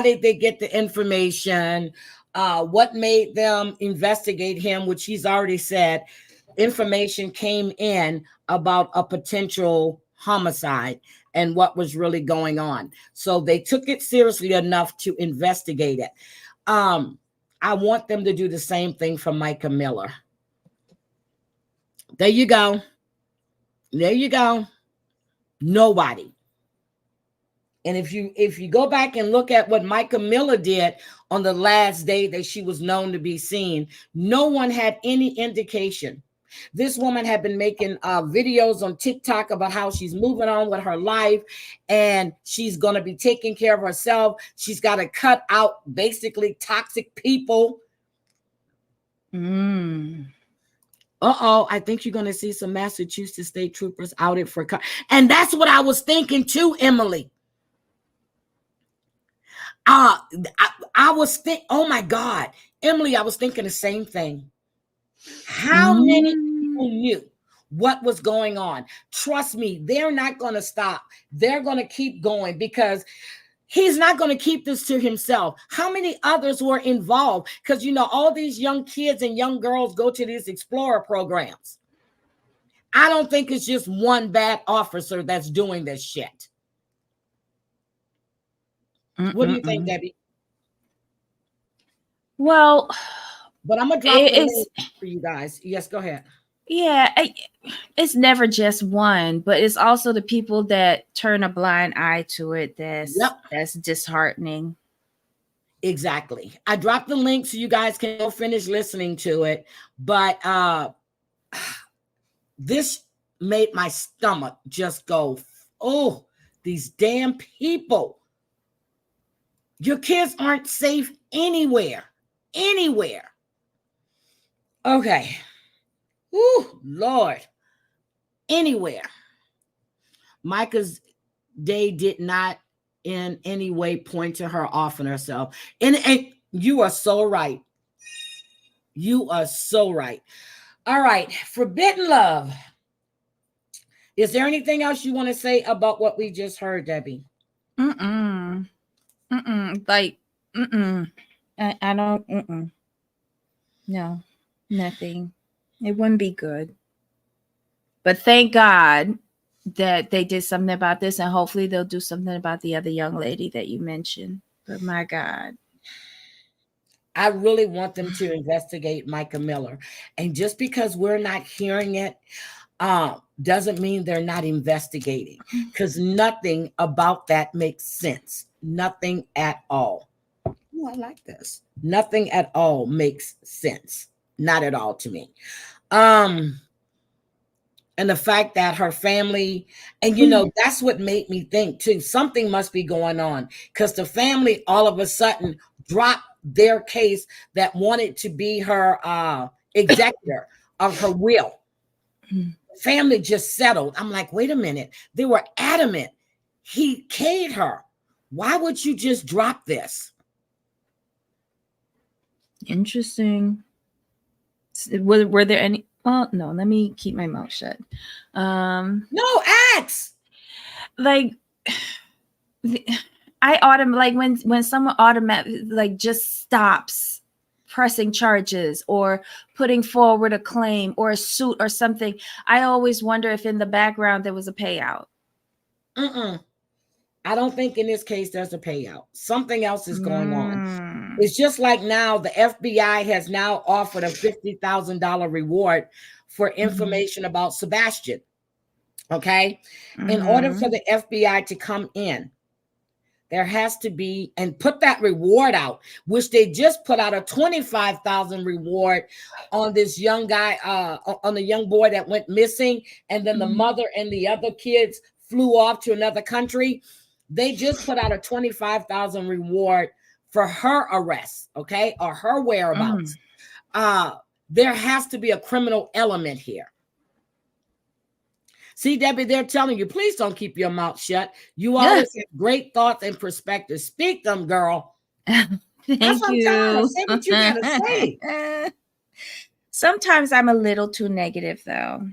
did they get the information? What made them investigate him, which he's already said information came in about a potential homicide and what was really going on. So they took it seriously enough to investigate it. I want them to do the same thing for Micah Miller. There you go. There you go. Nobody. And if you go back and look at what Micah Miller did on the last day that she was known to be seen, no one had any indication. This woman had been making videos on TikTok about how she's moving on with her life and she's going to be taking care of herself. She's got to cut out basically toxic people. I think you're going to see some Massachusetts state troopers outed for and that's what I was thinking too, Emily. I was thinking, oh my God, Emily, I was thinking the same thing. How many people knew what was going on? Trust me, they're not going to stop. They're going to keep going because he's not going to keep this to himself. How many others were involved? Because, you know, all these young kids and young girls go to these Explorer programs. I don't think it's just one bad officer that's doing this shit. What do you think, Debbie? Well, but I'm going to drop the link for you guys. Yes, go ahead. Yeah, it's never just one, but it's also the people that turn a blind eye to it that's disheartening. Exactly. I dropped the link so you guys can go finish listening to it. But this made my stomach just go, oh, these damn people. Your kids aren't safe anywhere. Anywhere. Okay. Ooh, Lord. Anywhere. Micah's day did not in any way point to her offing herself. And you are so right. You are so right. All right. Forbidden love. Is there anything else you want to say about what we just heard, Debbie? I don't. No, nothing. It wouldn't be good. But thank God that they did something about this, and hopefully they'll do something about the other young lady that you mentioned. But my God. I really want them to investigate Micah Miller. And just because we're not hearing it doesn't mean they're not investigating, because nothing about that makes sense. Nothing at all. Oh, I like this. Nothing at all makes sense. Not at all to me. And the fact that her family, and you know, that's what made me think too, something must be going on, because the family all of a sudden dropped their case that wanted to be her executor of her will. Family just settled. I'm like, wait a minute. They were adamant. He K'd her. Why would you just drop this? Interesting. Were there any? Well, no, let me keep my mouth shut. No, ask. Like, when someone automatically just stops pressing charges or putting forward a claim or a suit or something, I always wonder if in the background there was a payout. I don't think in this case there's a payout. Something else is going on. It's just like now the FBI has now offered a $50,000 reward for information about Sebastian. Okay. In order for the FBI to come in, there has to be, and put that reward out, which they just put out a $25,000 reward on this young guy, on the young boy that went missing. And then the mother and the other kids flew off to another country. They just put out a $25,000 reward for her arrest, okay, or her whereabouts. There has to be a criminal element here. See, Debbie, they're telling you, please don't keep your mouth shut. You always have great thoughts and perspectives. Speak them, girl. Thank That's what you. I'm telling her. Say what you gotta say. Sometimes I'm a little too negative, though.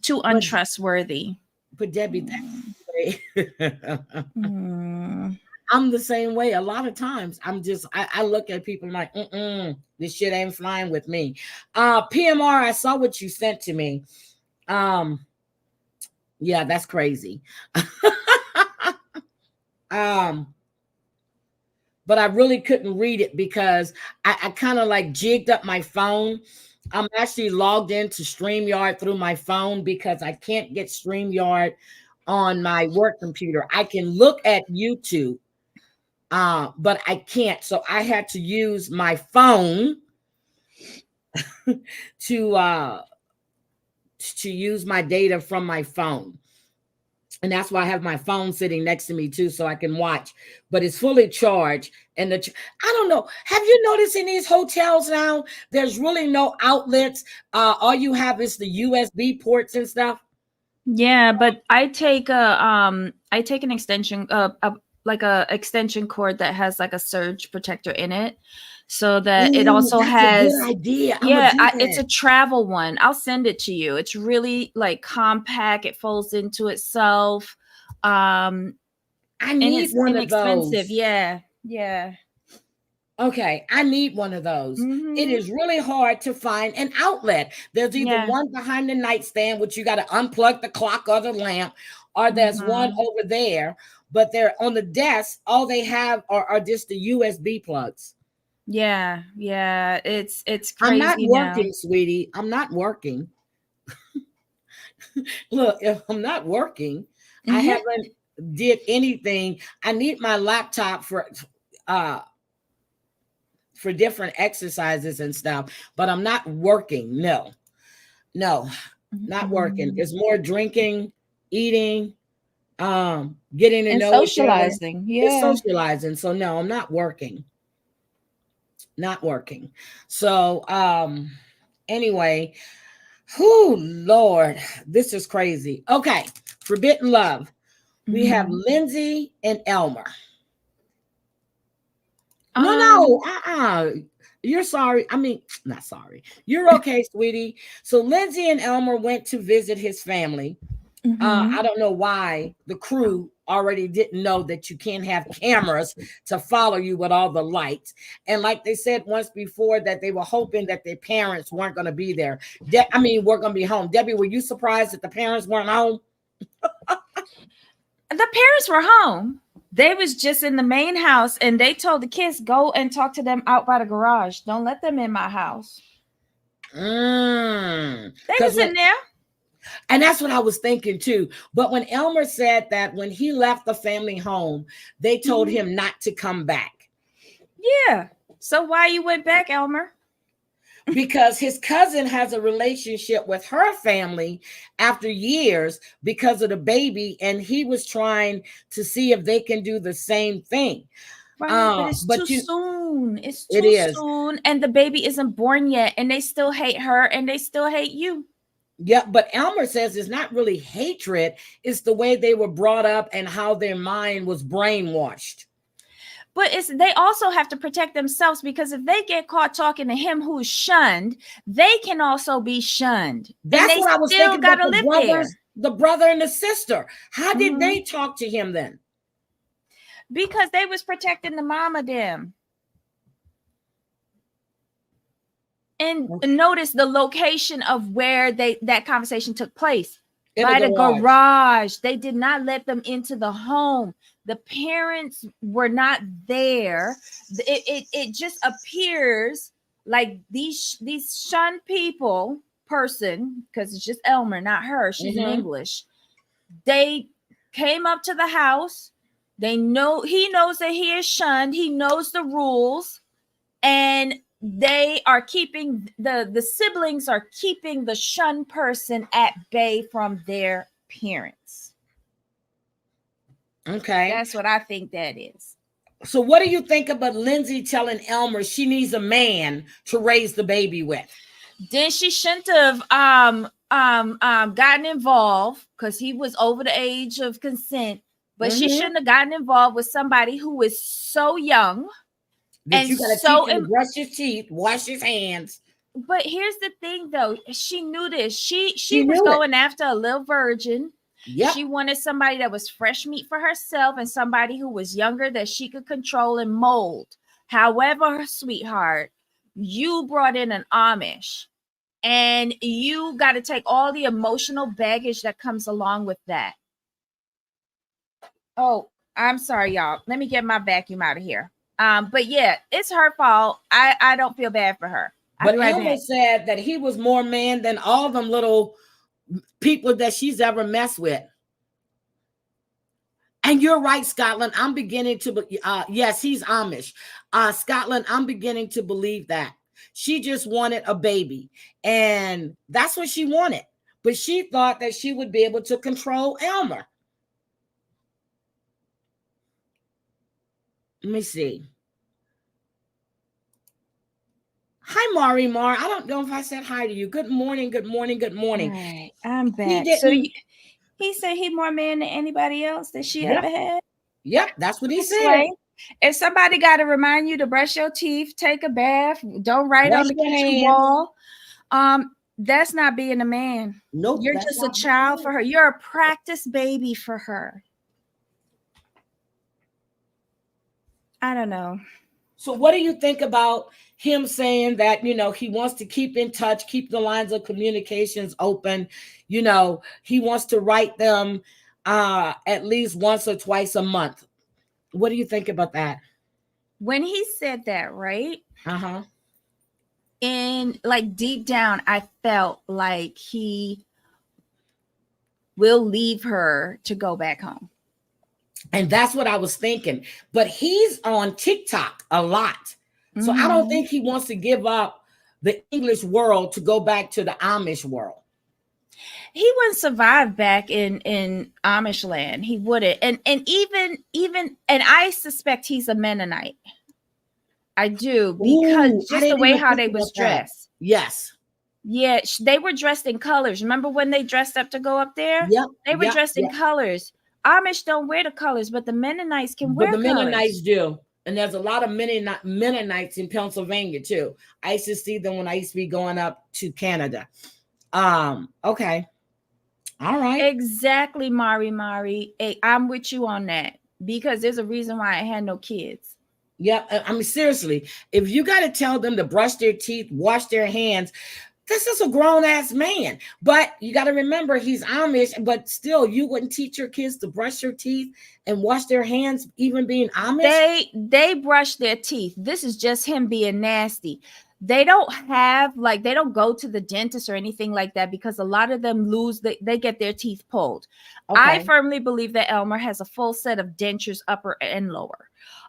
Too untrustworthy. But Debbie, that's the way. I'm the same way. A lot of times I'm just, I look at people like, this shit ain't flying with me. PMR, I saw what you sent to me. Yeah, that's crazy. But I really couldn't read it because I kind of like jigged up my phone. I'm actually logged into StreamYard through my phone because I can't get StreamYard on my work computer. I can look at YouTube, but I can't. So I had to use my phone to use my data from my phone. And that's why I have my phone sitting next to me too, so I can watch. But it's fully charged. And I don't know. Have you noticed in these hotels now, there's really no outlets? All you have is the USB ports and stuff. Yeah, but I take an extension, like a extension cord that has like a surge protector in it, so that it also has. A good idea. It's a travel one. I'll send it to you. It's really like compact. It folds into itself. I need one of those. Yeah. Okay, I need one of those. It is really hard to find an outlet. There's either one behind the nightstand, which you got to unplug the clock or the lamp, or there's one over there, but they're on the desk. All they have are just the USB plugs. Yeah. It's crazy. I'm not working, now. sweetie. I'm not working. Look, if I'm not working, I haven't did anything. I need my laptop for different exercises and stuff, but I'm not working. No, not working. It's more drinking, eating, getting to know socializing. It's socializing. So no, I'm not working. So anyway, Lord, this is crazy. Okay, Forbidden Love. We have Lindsay and Elmer. You're sorry. I mean, not sorry. You're okay, sweetie. So Lindsay and Elmer went to visit his family. I don't know why the crew already didn't know that you can't have cameras to follow you with all the lights. And like they said once before, that they were hoping that their parents weren't going to be there. We're going to be home. Debbie, were you surprised that the parents weren't home? The parents were home. They was just in the main house, and they told the kids, go and talk to them out by the garage. Don't let them in my house. They was in there. And that's what I was thinking too. But when Elmer said that when he left the family home, they told him not to come back. Yeah. So why you went back, Elmer? Because his cousin has a relationship with her family after years because of the baby, and he was trying to see if they can do the same thing. Right, but it's too soon. It's too soon, and the baby isn't born yet, and they still hate her, and they still hate you. Yeah, but Elmer says it's not really hatred. It's the way they were brought up and how their mind was brainwashed. But they also have to protect themselves, because if they get caught talking to him who's shunned, they can also be shunned. That's what I was thinking about the brother and the sister. How did they talk to him then? Because they was protecting the mama them. And notice the location of where that conversation took place. by the garage. They did not let them into the home. The parents were not there. It just appears like these shunned person, because it's just Elmer, not her. She's in English. They came up to the house. He knows that he is shunned. He knows the rules, and they are keeping the siblings are keeping the shunned person at bay from their parents. Okay. That's what I think that is. So what do you think about Lindsay telling Elmer she needs a man to raise the baby with? Then she shouldn't have gotten involved, because he was over the age of consent, but she shouldn't have gotten involved with somebody who is so young. That you gotta teach him to brush his teeth, wash his hands. But here's the thing, though. She knew this. She was going after a little virgin. Yep. She wanted somebody that was fresh meat for herself and somebody who was younger that she could control and mold. However, sweetheart, you brought in an Amish, and you got to take all the emotional baggage that comes along with that. Oh, I'm sorry, y'all. Let me get my vacuum out of here. But yeah, it's her fault. I don't feel bad for her. But Elmer said that he was more man than all them little people that she's ever messed with. And you're right, Scotland. I'm beginning to, yes, he's Amish. Scotland, I'm beginning to believe that. She just wanted a baby, and that's what she wanted. But she thought that she would be able to control Elmer. Let me see. Hi, Mari Mar. I don't know if I said hi to you. Good morning, good morning, good morning. All right, I'm back. So he said he more man than anybody else that she ever had? Yep, that's what he said. If somebody got to remind you to brush your teeth, take a bath, don't write on the kitchen wall, that's not being a man. Nope. You're just a child for her. You're a practice baby for her. I don't know. So what do you think about him saying that, he wants to keep in touch, keep the lines of communications open? He wants to write them at least once or twice a month. What do you think about that? When he said that, right? Uh-huh. And like deep down, I felt like he will leave her to go back home. And that's what I was thinking. But he's on TikTok a lot. So I don't think he wants to give up the English world to go back to the Amish world. He wouldn't survive back in Amish land. He wouldn't. And even and I suspect he's a Mennonite. I do, because just the way how they was dressed. Yes. Yeah, they were dressed in colors. Remember when they dressed up to go up there? Yep. They were dressed in colors. Amish don't wear the colors, but the Mennonites can wear colors. But the Mennonites do. And there's a lot of Mennonites in Pennsylvania too. I used to see them when I used to be going up to Canada. Okay. All right. Exactly, Mari. Hey, I'm with you on that, because there's a reason why I had no kids. Yeah, I mean, seriously, if you got to tell them to brush their teeth, wash their hands, this is a grown-ass man. But you got to remember, he's Amish, but still, you wouldn't teach your kids to brush their teeth and wash their hands, even being Amish? They brush their teeth. This is just him being nasty. They don't they don't go to the dentist or anything like that, because a lot of them they get their teeth pulled. Okay. I firmly believe that Elmer has a full set of dentures, upper and lower.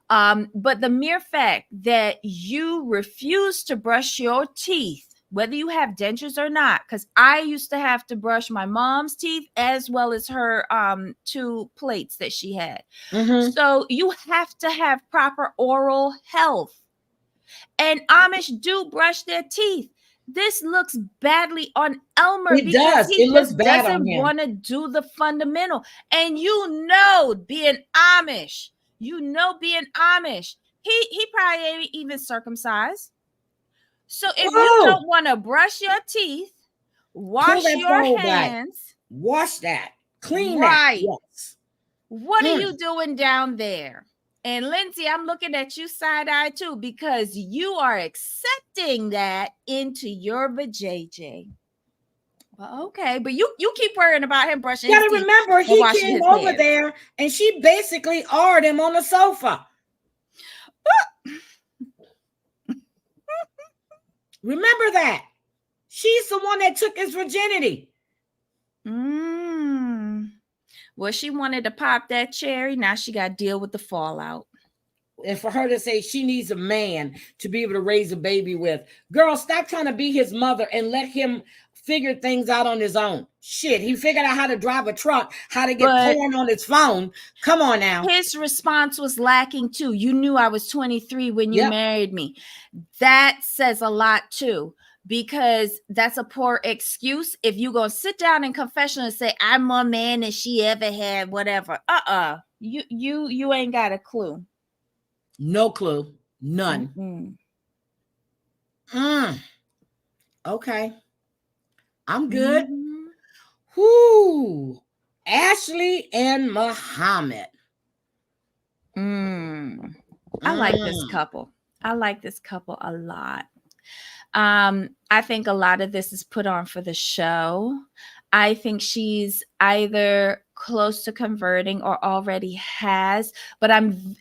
But the mere fact that you refuse to brush your teeth, whether you have dentures or not, because I used to have to brush my mom's teeth as well as her 2 plates that she had. So you have to have proper oral health. And Amish do brush their teeth. This looks badly on Elmer. It does. He it looks bad on him. doesn't want to do the fundamental. And being Amish, being Amish, he probably ain't even circumcised. So if you don't want to brush your teeth, wash your hands, wash that, clean that. Yes. What are you doing down there? And Lindsay, I'm looking at you side-eye too, because you are accepting that into your vajayjay. Well, okay, but you keep worrying about him brushing You his gotta teeth remember, and he washing came his over hands. there and she basically awed him on the sofa. Remember that. She's the one that took his virginity. Well, she wanted to pop that cherry. Now she got to deal with the fallout. And for her to say she needs a man to be able to raise a baby with. Girl, stop trying to be his mother and let him figure things out on his own. Shit, he figured out how to drive a truck, how to get porn on his phone. Come on now. His response was lacking too. You knew I was 23 when you married me. That says a lot too, because that's a poor excuse. If you go sit down in confession and say I'm more man than she ever had, whatever. You ain't got a clue. No clue. None. Okay. I'm good. Whoo. Ashley and Muhammad. I like this couple. I like this couple a lot. I think a lot of this is put on for the show. I think she's either close to converting or already has, but I'm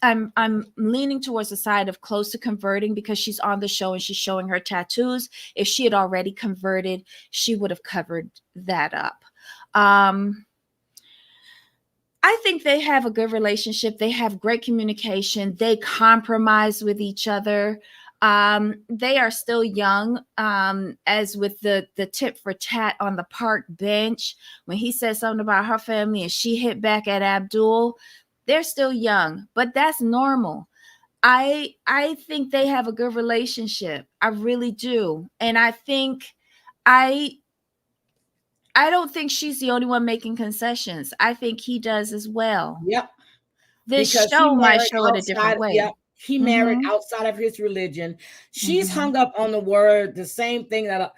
leaning towards the side of close to converting because she's on the show and she's showing her tattoos. If she had already converted, she would have covered that up. I think they have a good relationship. They have great communication. They compromise with each other. They are still young, as with the tit for tat on the park bench. When he said something about her family and she hit back at Abdul, they're still young, but that's normal. I think they have a good relationship. I really do. And I think I don't think she's the only one making concessions. I think he does as well. Yep. This Because show might show it a different way. Yep. He married outside of his religion. She's hung up on the word, the same thing that,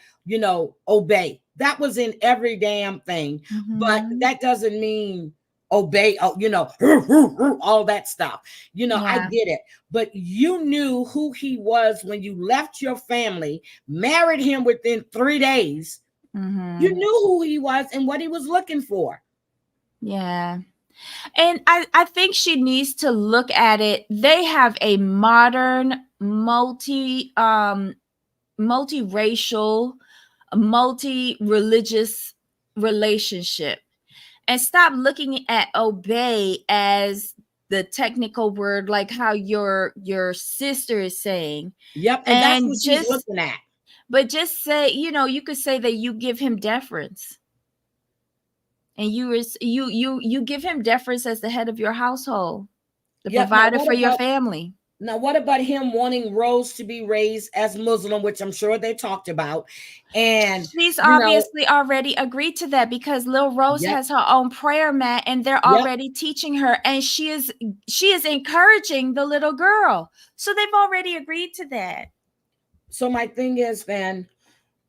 obey. That was in every damn thing. But that doesn't mean obey, all that stuff. I get it. But you knew who he was when you left your family, married him within 3 days. You knew who he was and what he was looking for. Yeah. And I think she needs to look at it. They have a modern, multi-racial, multi-religious relationship. And stop looking at obey as the technical word, like how your sister is saying. Yep, and that's what she's looking at. But just say, you could say that you give him deference. And you give him deference as the head of your household, the provider for your family. Now, what about him wanting Rose to be raised as Muslim, which I'm sure they talked about? And she's obviously already agreed to that because Lil Rose has her own prayer mat and they're already teaching her, and she is encouraging the little girl. So they've already agreed to that. So my thing is then,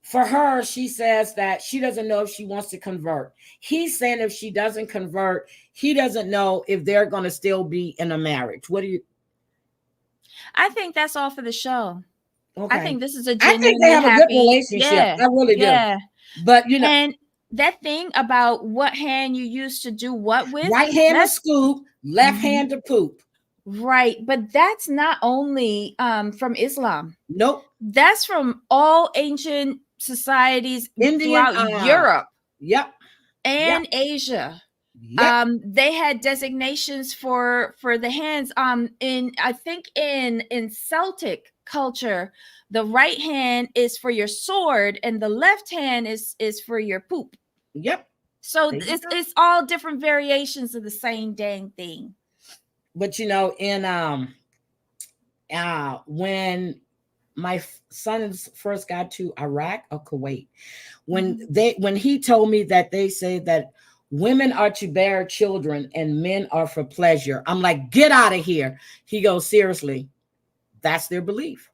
for her, she says that she doesn't know if she wants to convert. He's saying if she doesn't convert, he doesn't know if they're going to still be in a marriage. What do you? I think that's all for the show. Okay. I think this is a I think they have a good relationship. I really do. But and that thing about what hand you used to do what with, right hand to scoop, left hand to poop. Right, but that's not only from Islam. Nope, that's from all ancient societies throughout Europe. Yep, and Asia. Yep. They had designations for the hands. I think in Celtic culture, the right hand is for your sword and the left hand is for your poop. Yep. So it's all different variations of the same dang thing. But in when my sons first got to Iraq or Kuwait, when he told me that they say that women are to bear children and men are for pleasure, I'm like, get out of here. He goes, seriously, that's their belief.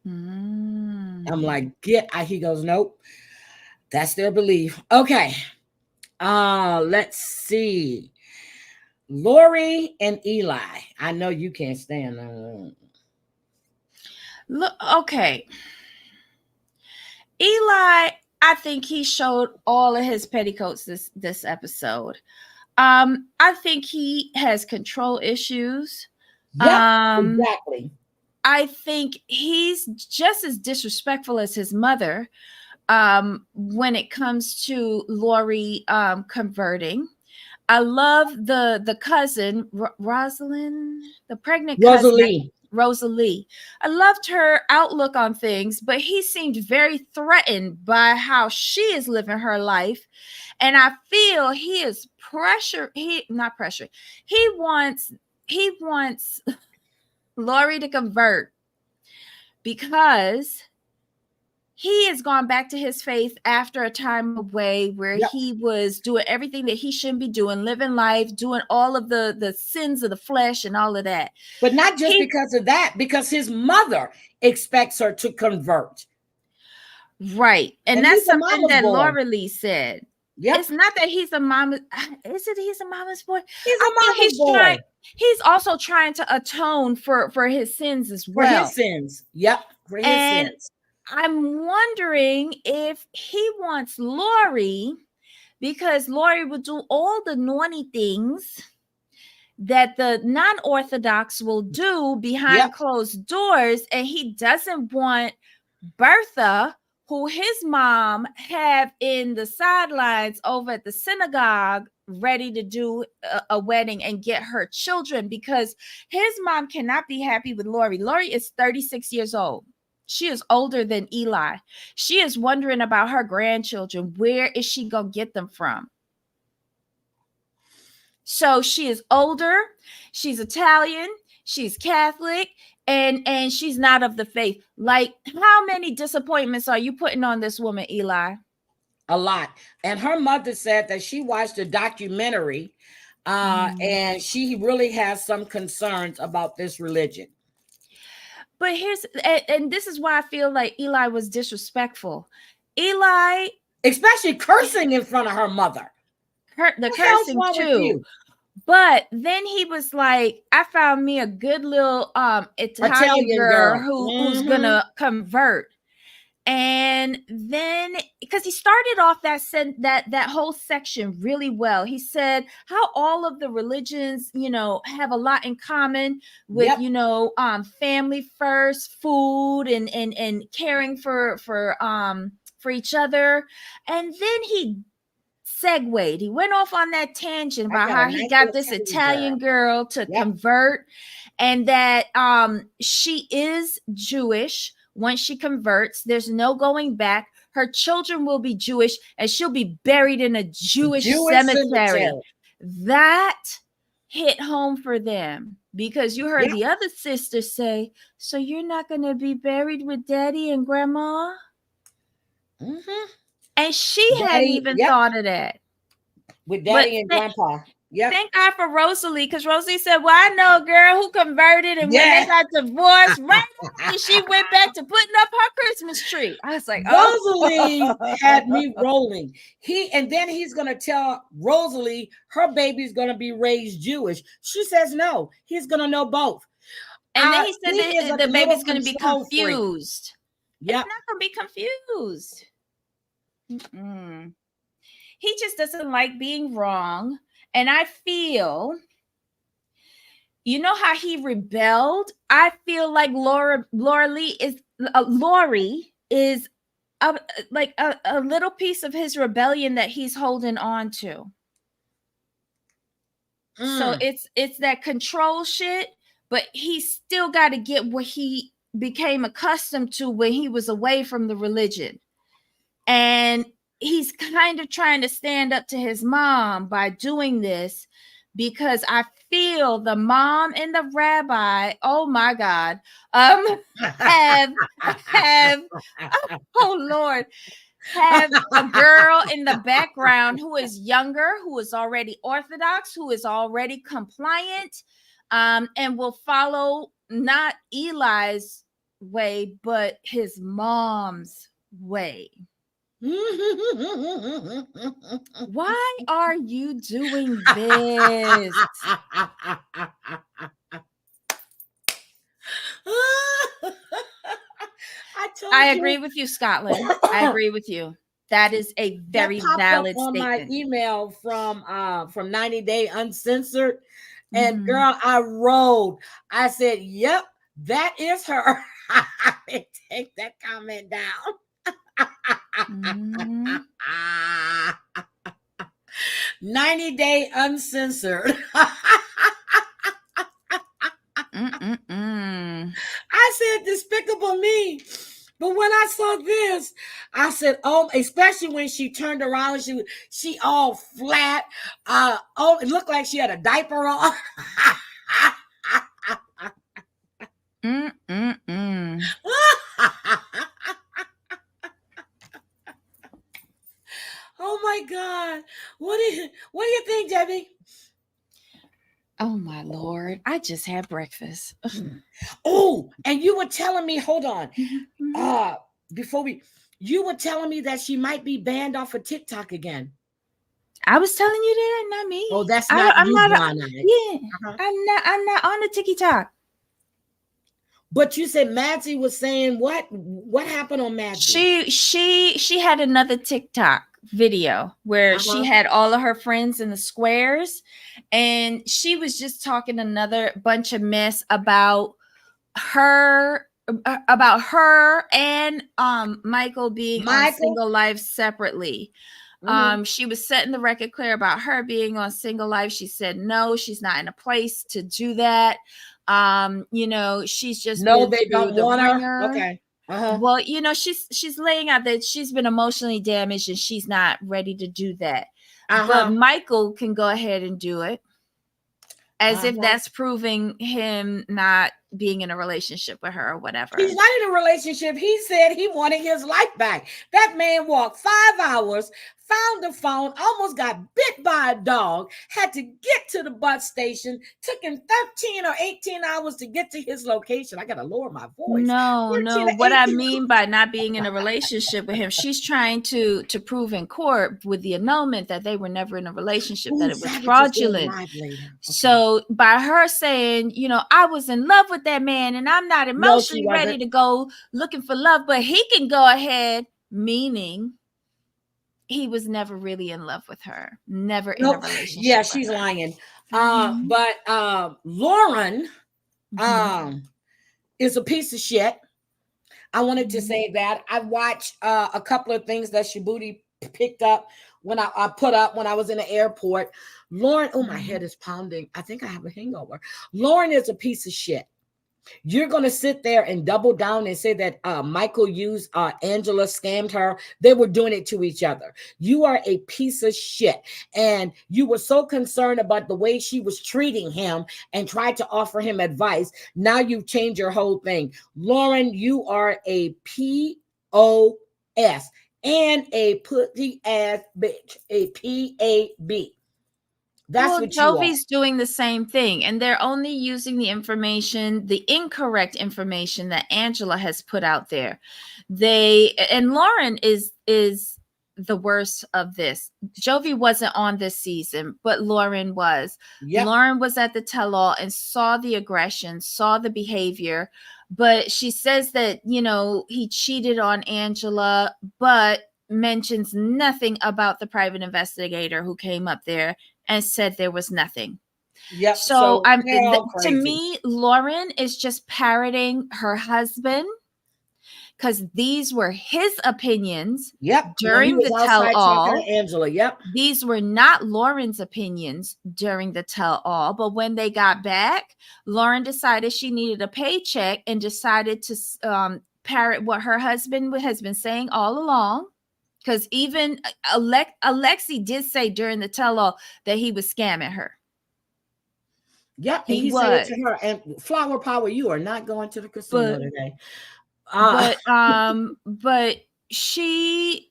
I'm like, he goes, nope, that's their belief. Okay. Let's see. Lori and Eli. I know you can't stand them. Look, okay. Eli, I think he showed all of his petticoats this episode. I think he has control issues. Yeah, exactly. I think he's just as disrespectful as his mother when it comes to Lori converting. I love the cousin, Rosalind, the pregnant cousin. Rosalie. I loved her outlook on things, but he seemed very threatened by how she is living her life. And I feel he is not pressure. He wants Lori to convert because he has gone back to his faith after a time away where he was doing everything that he shouldn't be doing, living life, doing all of the sins of the flesh and all of that. But not just because of that, because his mother expects her to convert. Right. And that's something that Laura Lee said. Yep. It's not that he's a mama. Is it he's a mama's boy? He's a mama's boy. He's also trying to atone for his sins as well. For his sins. Yep. For his sins. I'm wondering if he wants Lori because Lori will do all the naughty things that the non-Orthodox will do behind closed doors, and he doesn't want Bertha, who his mom have in the sidelines over at the synagogue, ready to do a wedding and get her children, because his mom cannot be happy with Lori. Lori is 36 years old. She is older than Eli. She is wondering about her grandchildren. Where is she going to get them from? So she is older. She's Italian. She's Catholic. And she's not of the faith. Like, how many disappointments are you putting on this woman, Eli? A lot. And her mother said that she watched a documentary and she really has some concerns about this religion. But and this is why I feel like Eli was disrespectful. Eli, especially cursing in front of her mother. The cursing too. But then he was like, I found me a good little Italian girl who's gonna convert. And then, because he started off that whole section really well, he said how all of the religions, have a lot in common with, family first, food, and caring for each other. And then he segued. He went off on that tangent about how he got this Italian girl to convert, and that she is Jewish. Once she converts, there's no going back. Her children will be Jewish, and she'll be buried in a Jewish cemetery. That hit home for them, because you heard the other sister say, so you're not going to be buried with daddy and grandma? And she hadn't even thought of that. With daddy and grandpa. Yeah. Thank God for Rosalie, because Rosalie said, well, I know a girl who converted, and when they got divorced, right after she went back to putting up her Christmas tree. I was like, Rosalie had me rolling. And then he's going to tell Rosalie her baby's going to be raised Jewish. She says no. He's going to know both. And then he said that the baby's going to be confused. Yeah. It's not going to be confused. He just doesn't like being wrong. And I feel, how he rebelled? I feel like Lori is like a little piece of his rebellion that he's holding on to. So it's that control shit, but he's still got to get what he became accustomed to when he was away from the religion. And he's kind of trying to stand up to his mom by doing this, because I feel the mom and the rabbi, oh my God, have oh Lord, have a girl in the background who is younger, who is already Orthodox, who is already compliant, and will follow not Eli's way, but his mom's way. Why are you doing this? I agree with you, Scotland. I agree with you. That is a very that popped valid up on statement. my email from 90 Day Uncensored. And girl, I rolled. I said, yep, that is her. Take that comment down. 90 Day Uncensored. I said Despicable Me. But when I saw this, I said, oh, especially when she turned around and she all flat. It looked like she had a diaper on. Oh my God. What do you think, Debbie? Oh my Lord. I just had breakfast. Oh, and you were telling me, hold on. You were telling me that she might be banned off of TikTok again. I was telling you that, not me. Oh, that's not you, Blonde. I'm not on the TikTok. But you said Madsy was saying what? What happened on Madsy? She had another TikTok video where she had all of her friends in the squares, and she was just talking another bunch of mess about her and Michael being on Single Life separately. She was setting the record clear about her being on Single Life. She said no, she's not in a place to do that. She's just no, they don't want ringer. her. Okay. Well, she's laying out that she's been emotionally damaged and she's not ready to do that. But Michael can go ahead and do it, as if that's proving him not being in a relationship with her or whatever. He's not in a relationship. He said he wanted his life back. That man walked 5 hours, found the phone, almost got bit by a dog, had to get to the bus station, took him 13 or 18 hours to get to his location. I got to lower my voice. No. What I mean by not being in a relationship with him, she's trying to prove in court with the annulment that they were never in a relationship, that it was fraudulent. Okay. So by her saying, I was in love with that man and I'm not emotionally ready to go looking for love, but he can go ahead, meaning he was never really in love with her, never in a relationship. Yeah, she's lying. But Lauren is a piece of shit. I wanted to say that. I watched a couple of things that Shibuti picked up when I put up when I was in the airport. Lauren, my head is pounding. I think I have a hangover. Lauren is a piece of shit. You're going to sit there and double down and say that Michael used Angela, scammed her. They were doing it to each other. You are a piece of shit. And you were so concerned about the way she was treating him and tried to offer him advice. Now you've changed your whole thing. Lauren, you are a POS and a putty ass bitch, a PAB. That's what Jovi's doing the same thing, and they're only using the information, the incorrect information that Angela has put out there. And Lauren is the worst of this. Jovi wasn't on this season, but Lauren was. Yep. Lauren was at the tell-all and saw the aggression, saw the behavior, but she says that, he cheated on Angela, but mentions nothing about the private investigator who came up there and said there was nothing. Yep. So to me, Lauren is just parroting her husband, because these were his opinions. Yep. During the tell-all. Angela. Yep. These were not Lauren's opinions during the tell-all, but when they got back, Lauren decided she needed a paycheck and decided to parrot what her husband has been saying all along. Because even Alexi did say during the tell-all that he was scamming her. Yep, he said to her, and Flower Power, you are not going to the casino today. But she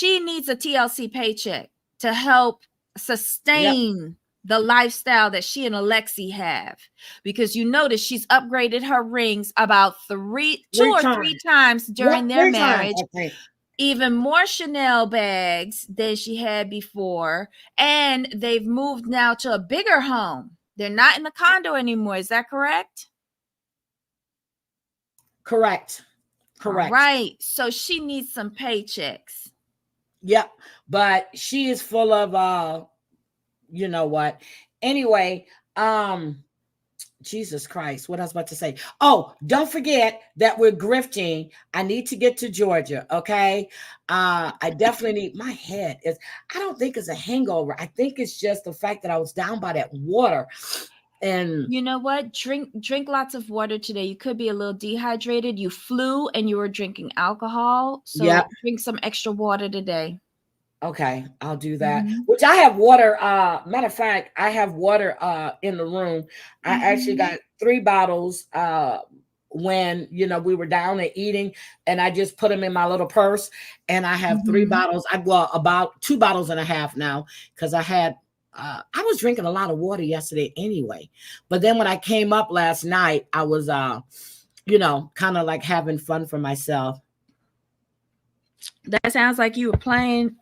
needs a TLC paycheck to help sustain the lifestyle that she and Alexi have. Because you notice she's upgraded her rings about two or three times during their marriage. Even more Chanel bags than she had before. And they've moved now to a bigger home. They're not in the condo anymore. Is that correct? Correct. Right. So she needs some paychecks. Yep. But she is full of you know what. Anyway, Jesus Christ, what I was about to say. Oh, don't forget that we're grifting. I need to get to Georgia. Okay. I definitely need, my head is, I don't think it's a hangover. I think it's just the fact that I was down by that water. And you know what? Drink lots of water today. You could be a little dehydrated. You flew and you were drinking alcohol. So drink some extra water today. Okay, I'll do that. Which I have water. Matter of fact, I have water in the room. I actually got 3 bottles when we were down and eating, and I just put them in my little purse. And I have 3 bottles. I go about 2 bottles and a half now because I was drinking a lot of water yesterday anyway. But then when I came up last night, I was kind of like having fun for myself. That sounds like you were playing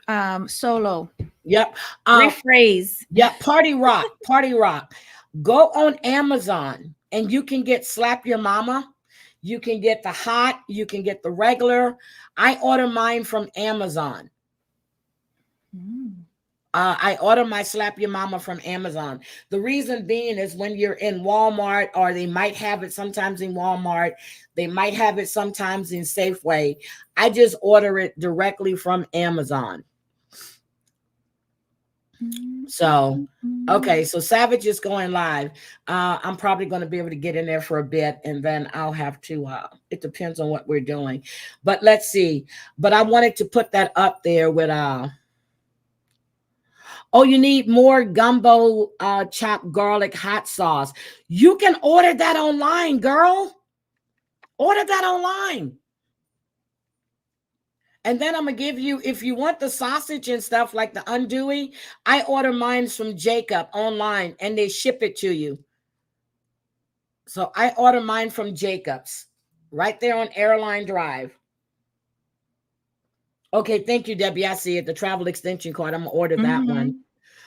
solo. Yep. Rephrase. Yep. Party rock. Party rock. Go on Amazon and you can get Slap Your Mama. You can get the hot. You can get the regular. I order mine from Amazon. I order my Slap Your Mama from Amazon. The reason being is when you're in Walmart, or they might have it sometimes in Walmart, they might have it sometimes in Safeway. I just order it directly from Amazon. So, okay, so Savage is going live. I'm probably going to be able to get in there for a bit, and then I'll have to, it depends on what we're doing. But let's see. But I wanted to put that up there with, oh, you need more gumbo chopped garlic hot sauce. You can order that online, girl. Order that online. And then I'm going to give you, if you want the sausage and stuff like the andouille, I order mine from Jacob online and they ship it to you. So I order mine from Jacob's right there on Airline Drive. Okay, thank you, Debbie. I see it. The travel extension card. I'm going to order that one.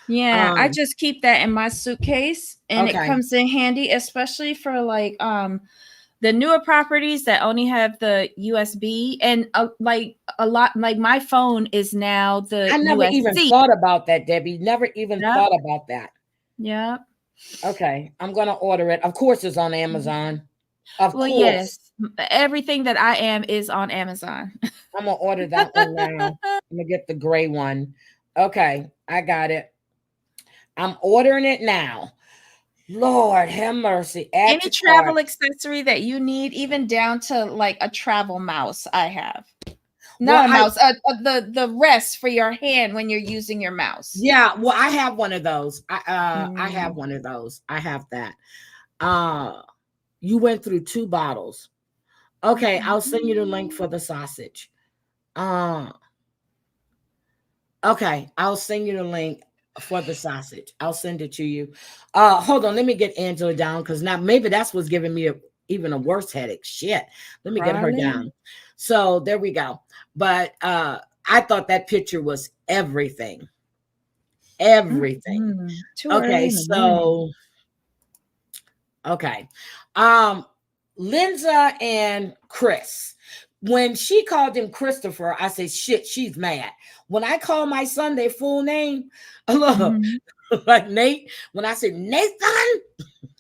Yeah, I just keep that in my suitcase, and it comes in handy, especially for like the newer properties that only have the USB, and like a lot, like my phone is now the I never even thought about that, Debbie. Never even thought about that. Yeah. Okay, I'm going to order it. Of course, it's on Amazon. Of course. Yes. Everything that I am is on Amazon. I'm going to order that one now. I'm going to get the gray one. Okay, I got it. I'm ordering it now. Lord have mercy. Any travel accessory that you need, even down to like a travel mouse, I have. Not a mouse, the rest for your hand when you're using your mouse. Yeah, well, I have one of those. I have one of those. I have that. You went through 2 bottles. Okay, I'll send you the link for the sausage. Okay, I'll send you the link for the sausage. I'll send it to you. Hold on, let me get Angela down, because now maybe that's what's giving me even a worse headache. Shit, let me get her down. So there we go. But I thought that picture was everything. Everything. Okay, so okay. Linda and Chris. When she called him Christopher, I said, shit, she's mad. When I call my son their full name, look, like Nate, when I said Nathan,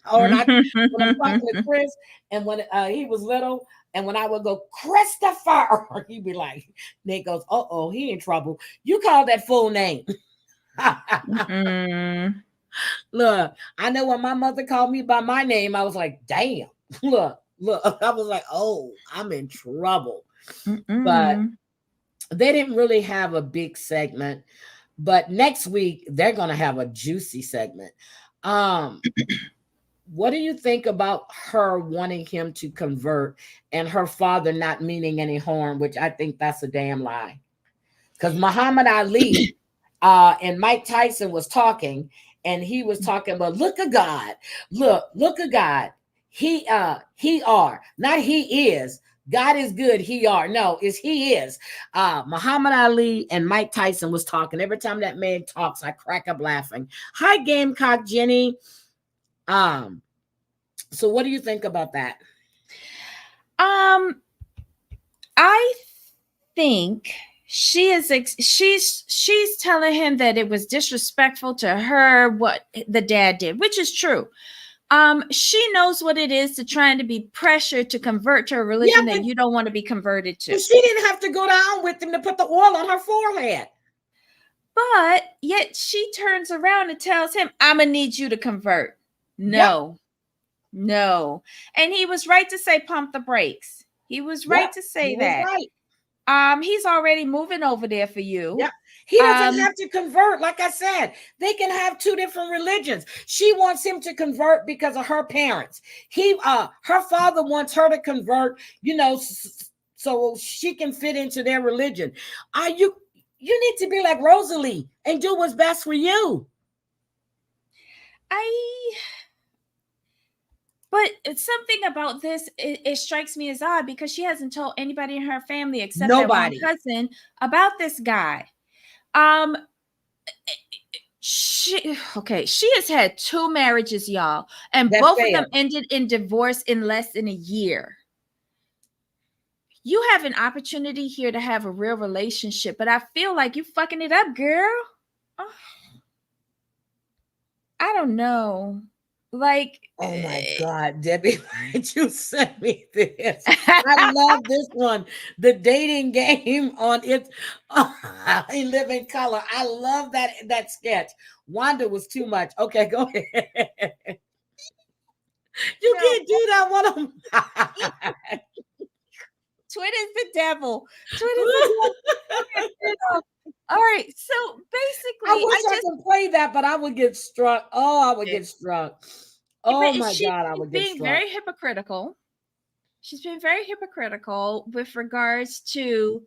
or when I'm talking to Chris, and when he was little, and when I would go, Christopher, he'd be like, Nate goes, uh-oh, he in trouble. You call that full name. Look, I know when my mother called me by my name, I was like, damn, look, I was like, oh, I'm in trouble. But they didn't really have a big segment. But next week, they're going to have a juicy segment. What do you think about her wanting him to convert and her father not meaning any harm, which I think that's a damn lie? Because Muhammad Ali and Mike Tyson was talking, and he was talking about, look at God. Look at God. He are, not he is. God is good. He are. No, it's he is. Muhammad Ali and Mike Tyson was talking. Every time that man talks, I crack up laughing. Hi, Gamecock Jenny. So what do you think about that? I think she's telling him that it was disrespectful to her what the dad did, which is true. She knows what it is to trying to be pressured to convert to a religion that you don't want to be converted to. But she didn't have to go down with him to put the oil on her forehead. But yet she turns around and tells him, I'm gonna need you to convert. No. And he was right to say pump the brakes. He was right to say that. Right. He's already moving over there for you. Yeah. He doesn't have to convert. Like I said, they can have two different religions. She wants him to convert because of her parents. Her father wants her to convert, so she can fit into their religion. You need to be like Rosalie and do what's best for you. But it's something about this, it strikes me as odd because she hasn't told anybody in her family except nobody. That one cousin about this guy. She has had 2 marriages, y'all, and both of them ended in divorce in less than a year. You have an opportunity here to have a real relationship, but I feel like you fucking it up, girl. Oh, I don't know. Like, oh my God, Debbie, why'd you send me this? I love this one. The dating game on it. I Live in Color. I love that sketch. Wanda was too much. Okay, go ahead. You can't do that one. Twitter's the devil. All right, so basically, I wish I could play that, but I would get struck. Oh, I would get struck. Oh my God, I would get struck. Very hypocritical. She's been very hypocritical with regards to,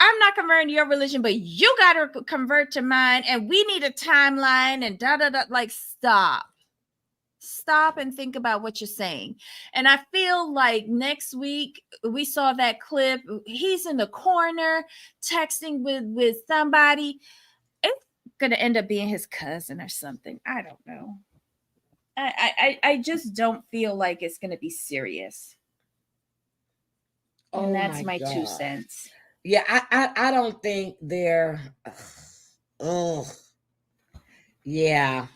I'm not converting to your religion, but you got to convert to mine, and we need a timeline and da da da. Like, stop and think about what you're saying. And I feel like next week we saw that clip. He's in the corner texting with somebody. It's gonna end up being his cousin or something. I don't know. I just don't feel like it's gonna be serious. And that's my 2 cents. Yeah, I don't think they're. Yeah.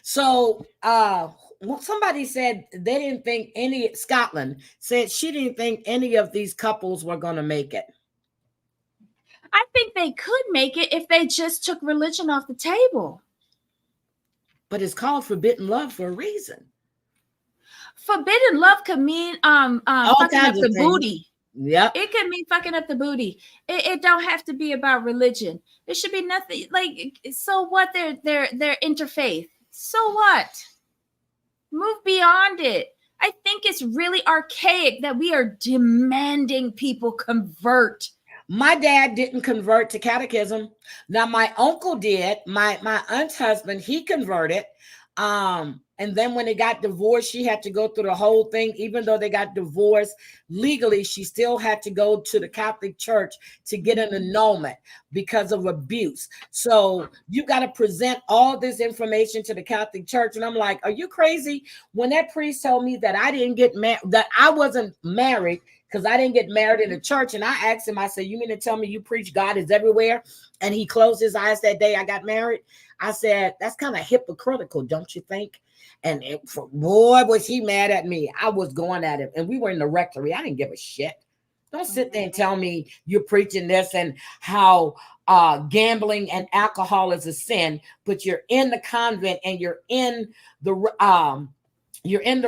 So somebody said they didn't think Scotland said she didn't think any of these couples were going to make it. I think they could make it if they just took religion off the table. But it's called forbidden love for a reason. Forbidden love could mean fucking up the booty. Yeah, it could mean fucking up the booty. It don't have to be about religion. There should be nothing like. So what? They're interfaith. So what? Move beyond it. I think it's really archaic that we are demanding people convert. My dad didn't convert to catechism. Now my uncle did. My aunt's husband, he converted. And then when they got divorced, she had to go through the whole thing. Even though they got divorced legally, she still had to go to the Catholic Church to get an annulment because of abuse. So you got to present all this information to the Catholic Church. And I'm like, are you crazy? When that priest told me that I didn't get married, that I wasn't married because I didn't get married in the church. And I asked him, I said, you mean to tell me you preach God is everywhere? And he closed his eyes that day I got married. I said, that's kind of hypocritical, don't you think? And boy, was he mad at me. I was going at him. And we were in the rectory. I didn't give a shit. Don't sit there and tell me you're preaching this and how gambling and alcohol is a sin, but you're in the convent and you're in the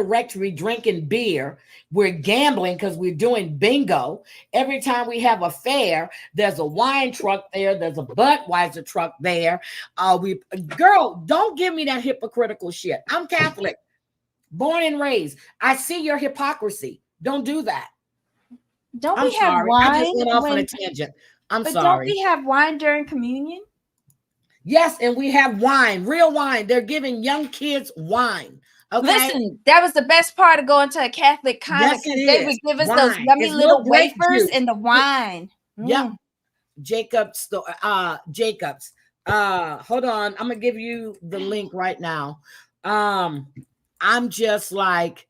rectory drinking beer. We're gambling because we're doing bingo. Every time we have a fair, there's a wine truck there. There's a Budweiser truck there. Girl, don't give me that hypocritical shit. I'm Catholic, born and raised. I see your hypocrisy. Don't do that. Don't we have wine? I just went off on a tangent. I'm sorry. Don't we have wine during communion? Yes, and we have wine, real wine. They're giving young kids wine. Okay. Listen, that was the best part of going to a Catholic convent. Yes, they would give us those yummy little wafers and the wine. Yep. Jacobs. Hold on. I'm gonna give you the link right now. I'm just like,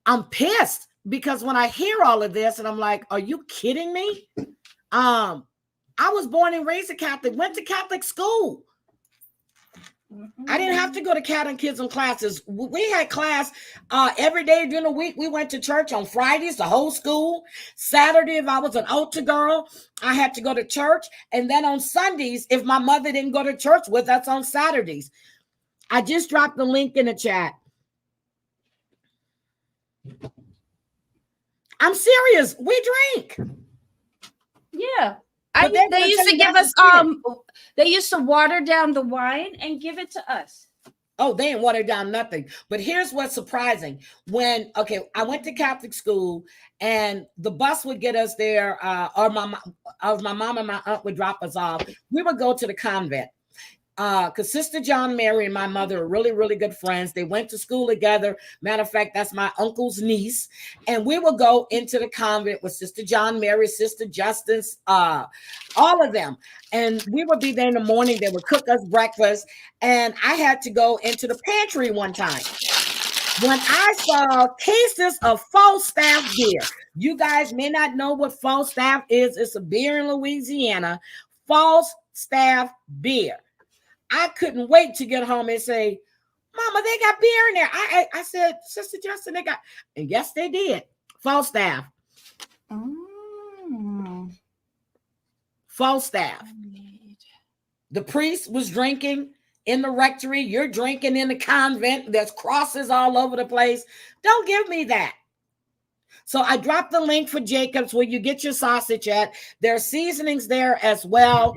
I'm pissed because when I hear all of this and I'm like, are you kidding me? I was born and raised a Catholic, went to Catholic school. I didn't have to go to catechism classes. We had class every day during the week. We went to church on Fridays, the whole school. Saturday, if I was an altar girl, I had to go to church. And then on Sundays, if my mother didn't go to church with us on Saturdays. I just dropped the link in the chat. I'm serious. We drink. Yeah. They used to give us they used to water down the wine and give it to us. Oh, they ain't watered down nothing. But here's what's surprising. I went to Catholic school and the bus would get us there, or my mom and my aunt would drop us off. We would go to the convent. Because Sister John Mary and my mother are really, really good friends. They went to school together. Matter of fact, that's my uncle's niece. And we would go into the convent with Sister John Mary, Sister Justice, all of them. And we would be there in the morning. They would cook us breakfast. And I had to go into the pantry one time when I saw cases of Falstaff beer. You guys may not know what Falstaff is. It's a beer in Louisiana. Falstaff beer. I couldn't wait to get home and say, Mama, they got beer in there. I said, Sister Justin, they got, and yes, they did. Falstaff. Falstaff. The priest was drinking in the rectory. You're drinking in the convent. There's crosses all over the place. Don't give me that. So I dropped the link for Jacob's where you get your sausage at. There are seasonings there as well.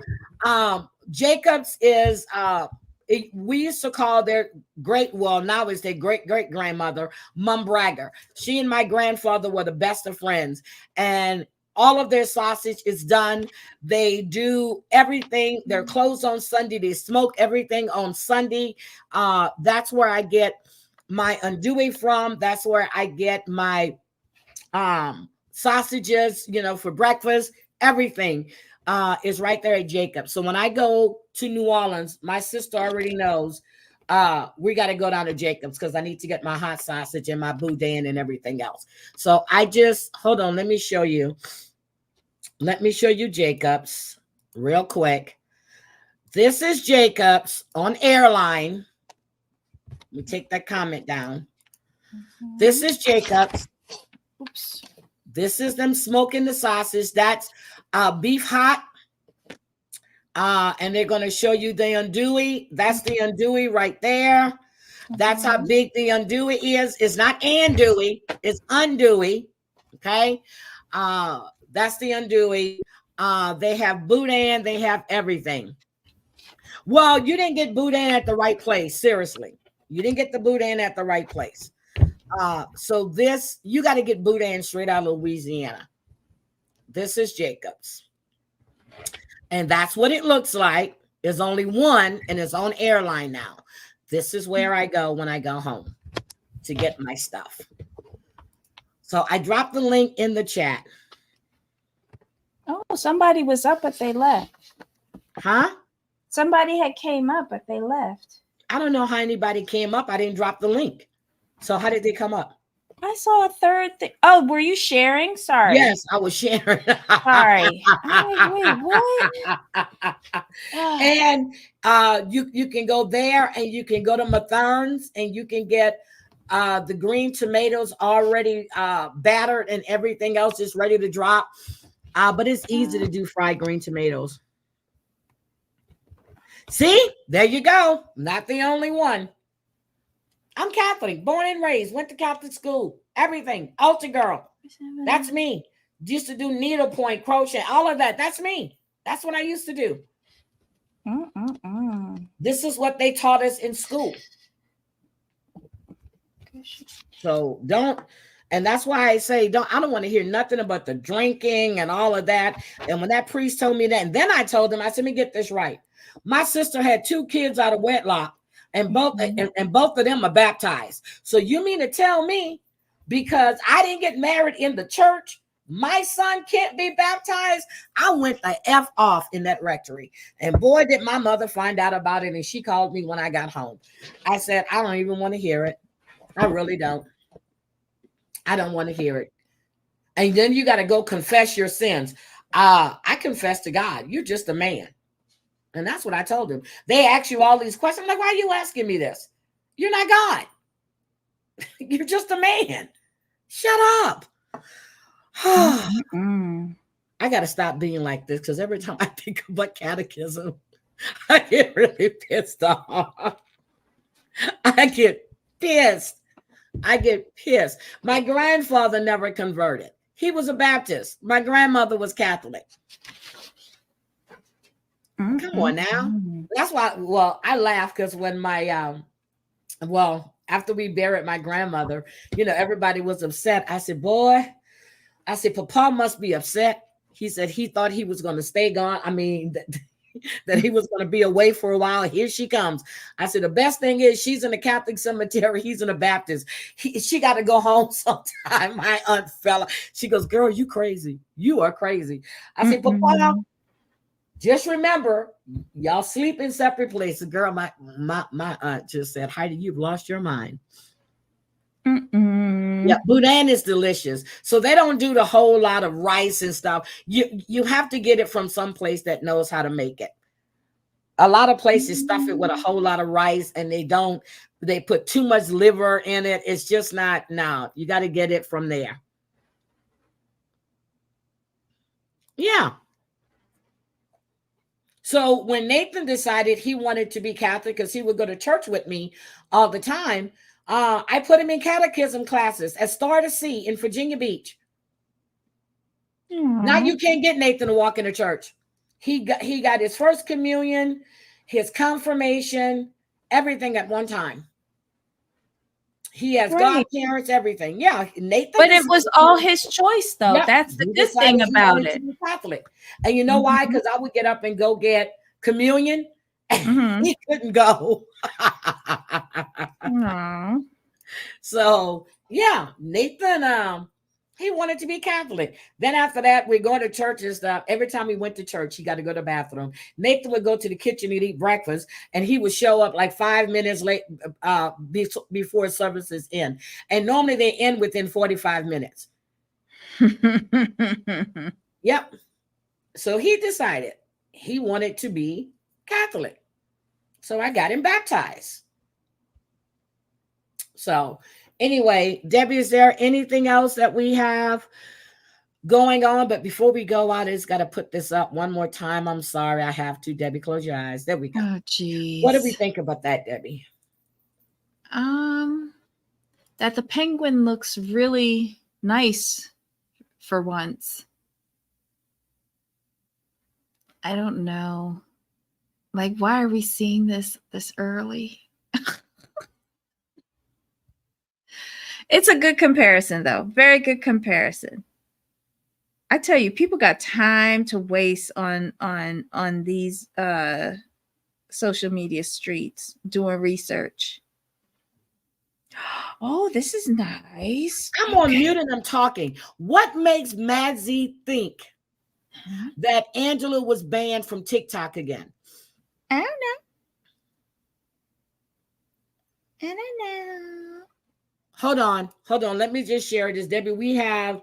Jacob's is we used to call their now it's their great-great-grandmother, Mum Bragger. She and my grandfather were the best of friends. And all of their sausage is done. They do everything. They're closed on Sunday. They smoke everything on Sunday. That's where I get my andouille from. That's where I get my sausages, for breakfast. Everything is right there at Jacob's. So when I go to New Orleans, my sister already knows we got to go down to Jacob's because I need to get my hot sausage and my boudin and everything else. So hold on. Let me show you. Jacob's real quick. This is Jacob's on Airline. Let me take that comment down. This is Jacob's. Oops. This is them smoking the sausage. That's beef hot. And they're going to show you the andouille. That's the andouille right there. That's how big the andouille is. It's not andouille. It's andouille. Okay. That's the andouille. They have boudin. They have everything. Well, you didn't get boudin at the right place. Seriously. You didn't get the boudin at the right place. So you got to get boudin straight out of Louisiana. This is Jacob's. And that's what it looks like. There's only one and it's on Airline now. This is where I go when I go home to get my stuff. So I dropped the link in the chat. Oh, somebody was up, but they left. Huh? Somebody had came up, but they left. I don't know how anybody came up. I didn't drop the link. So how did they come up? I saw a third thing. Oh, were you sharing? Sorry. Yes, I was sharing. Sorry. Wait, what? And you can go there and you can go to Mathern's and you can get the green tomatoes already battered and everything else is ready to drop. But it's easy to do fried green tomatoes. See, there you go. Not the only one. I'm Catholic, born and raised, went to Catholic school, everything, altar girl. That's me. Used to do needlepoint, crochet, all of that. That's me. That's what I used to do. This is what they taught us in school. So and that's why I say, I don't want to hear nothing about the drinking and all of that. And when that priest told me that, and then I told him, I said, let me get this right. My sister had 2 kids out of wedlock. And both of them are baptized. So you mean to tell me because I didn't get married in the church, my son can't be baptized? I went the F off in that rectory. And boy, did my mother find out about it. And she called me when I got home. I said, I don't even want to hear it. I really don't. I don't want to hear it. And then you got to go confess your sins. I confess to God, you're just a man. And that's what I told him. They ask you all these questions. I'm like, why are you asking me this? You're not God. You're just a man. Shut up. I got to stop being like this because every time I think about catechism, I get really pissed off. I get pissed. My grandfather never converted. He was a Baptist. My grandmother was Catholic. Come on now. That's why, well, I laugh because when my, after we buried my grandmother, everybody was upset. I said, Papa must be upset. He said he thought he was going to stay gone. I mean, that he was going to be away for a while. Here she comes. I said, the best thing is she's in a Catholic cemetery. He's in a Baptist. She got to go home sometime. My aunt fella. She goes, girl, you crazy. You are crazy. I said, Papa, just remember, y'all sleep in separate places. Girl, my aunt just said, Heidi, you've lost your mind. Yeah, boudin is delicious. So they don't do the whole lot of rice and stuff. You have to get it from some place that knows how to make it. A lot of places stuff it with a whole lot of rice and they put too much liver in it. It's just not, no, you got to get it from there. Yeah. So when Nathan decided he wanted to be Catholic because he would go to church with me all the time, I put him in catechism classes at Star to Sea in Virginia Beach. Now you can't get Nathan to walk into church. He got his first communion, his confirmation, everything at one time. He has godparents, everything. Yeah, Nathan. But it was all his choice, though. Yeah, that's the good thing about it. Catholic, and you know why? Because I would get up and go get communion. He couldn't go. So yeah, Nathan, he wanted to be Catholic. Then after that, we're going to church and stuff. Every time he went to church, he got to go to the bathroom. Nathan would go to the kitchen and eat breakfast, and he would show up like 5 minutes late before services end. And normally they end within 45 minutes. Yep. So he decided he wanted to be Catholic. So I got him baptized. So anyway, Debbie, is there anything else that we have going on? But before we go, I just got to put this up one more time. I'm sorry, I have to. Debbie, close your eyes. There we go. Oh, geez. What do we think about that, Debbie? That the penguin looks really nice for once. I don't know. Like, why are we seeing this early? It's a good comparison, though. Very good comparison. I tell you, people got time to waste on these social media streets doing research. Oh, this is nice. I'm on mute and I'm talking. What makes Madzi think that Angela was banned from TikTok again? I don't know. Hold on. Let me just share this, Debbie. We have,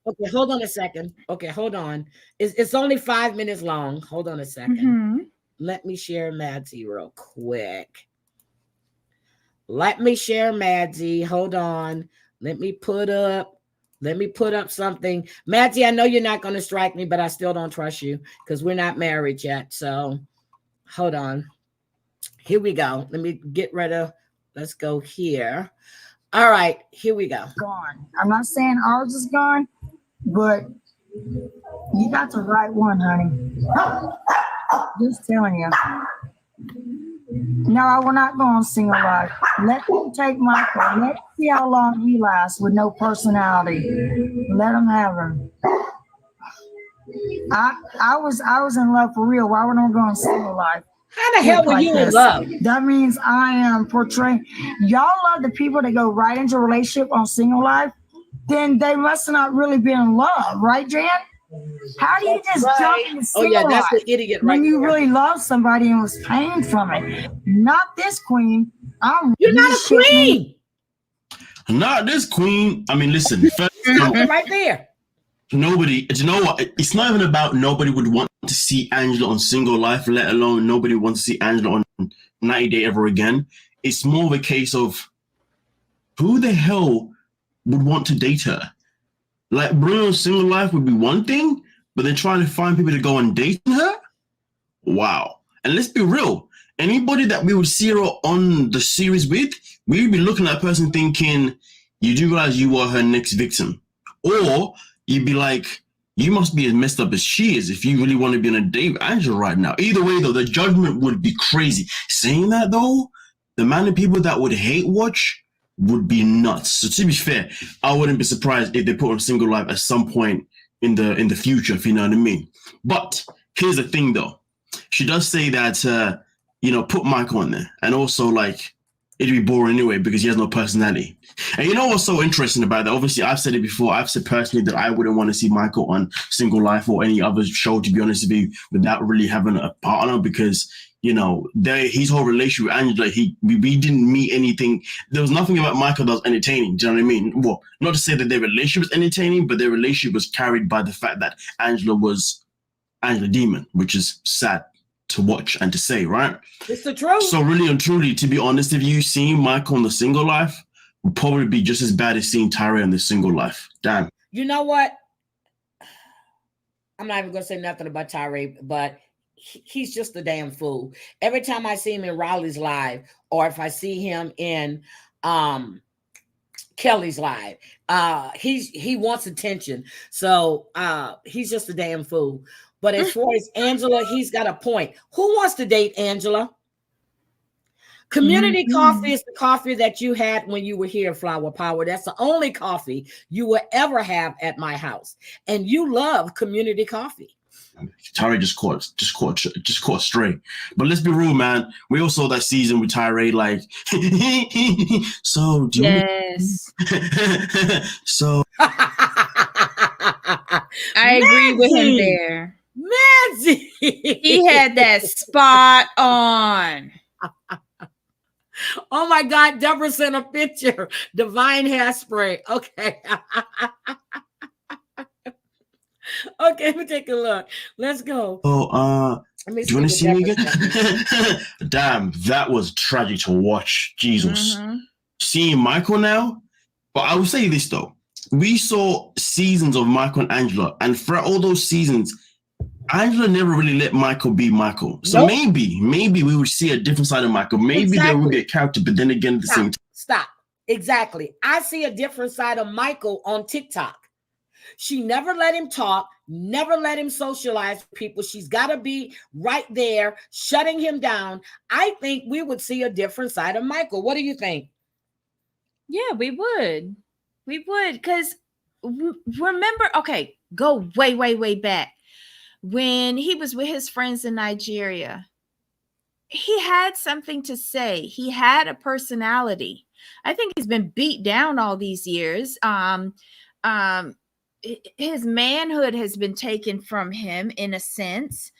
okay, hold on a second. Okay, hold on. It's only 5 minutes long. Hold on a second. Let me share Madzi real quick. Let me share Madzi. Hold on. Let me put up something. Madzi, I know you're not going to strike me, but I still don't trust you because we're not married yet. So hold on. Here we go. Let me get rid of, let's go here. All right, here we go. Gone. I'm not saying ours is gone, but you got the right one, honey. Just telling you. No, I will not go on single life. Let him take Michael. Let's see how long he lasts with no personality. Let him have him. I was in love for real. Why would I go on single life? How the hell were you in love? That means I am portraying. Y'all love the people that go right into a relationship on single life. Then they must not really be in love, right, Jan? How do you just jump into single life? That's the idiot right when you really love somebody and was paying from it? Not this queen. You're not a queen. Not this queen. I mean, listen. Right there. nobody, you know what? It's not even about nobody would want to see Angela on Single Life, let alone nobody wants to see Angela on 90 Day ever again. It's more of a case of who the hell would want to date her? Like, Bruno's Single Life would be one thing, but then trying to find people to go on dating her? Wow. And let's be real. Anybody that we would see her on the series with, we would be looking at that person thinking, you do realize you are her next victim. Or you'd be like, you must be as messed up as she is if you really want to be on a date with Angela right now. Either way, though, the judgment would be crazy. Saying that, though, the amount of people that would hate watch would be nuts. So to be fair, I wouldn't be surprised if they put on Single Life at some point in the future, if you know what I mean. But here's the thing, though. She does say that, put Michael on there. And also, like, it'd be boring anyway because he has no personality. And you know what's so interesting about that? Obviously, I've said it before. I've said personally that I wouldn't want to see Michael on Single Life or any other show, to be honest with you, without really having a partner because, his whole relationship with Angela, we didn't meet anything. There was nothing about Michael that was entertaining. Do you know what I mean? Well, not to say that their relationship was entertaining, but their relationship was carried by the fact that Angela was Angela Demon, which is sad to watch and to say, right? It's the truth. So really and truly, to be honest with you, seeing Michael on the Single Life would probably be just as bad as seeing Tyree on the Single Life. Damn. You know what? I'm not even going to say nothing about Tyree, but he's just a damn fool. Every time I see him in Riley's live, or if I see him in Kelly's live, he wants attention. So he's just a damn fool. But as far as Angela, he's got a point. Who wants to date Angela? Community coffee is the coffee that you had when you were here, Flower Power. That's the only coffee you will ever have at my house. And you love community coffee. Tyree just caught straight. But let's be real, man. We all saw that season with Tyree, like, so do you Yes. so I agree with him there. Manzi. He had that spot on. Oh my God, Deborah sent a picture. Divine hairspray. Okay. Okay, let me take a look. Let's go. Oh, do you want to see me again? Damn, that was tragic to watch. Jesus. Seeing Michael now. But I will say this though. We saw seasons of Michael and Angela, and throughout all those seasons, Angela never really let Michael be Michael. So maybe we would see a different side of Michael. Maybe there will be a character, but then again, at the same time. Stop. Exactly. I see a different side of Michael on TikTok. She never let him talk, never let him socialize with people. She's got to be right there, shutting him down. I think we would see a different side of Michael. What do you think? Yeah, we would. We would. Because remember, okay, go way, way, way back. When he was with his friends in Nigeria, he had something to say. He had a personality. I think he's been beat down all these years. His manhood has been taken from him in a sense.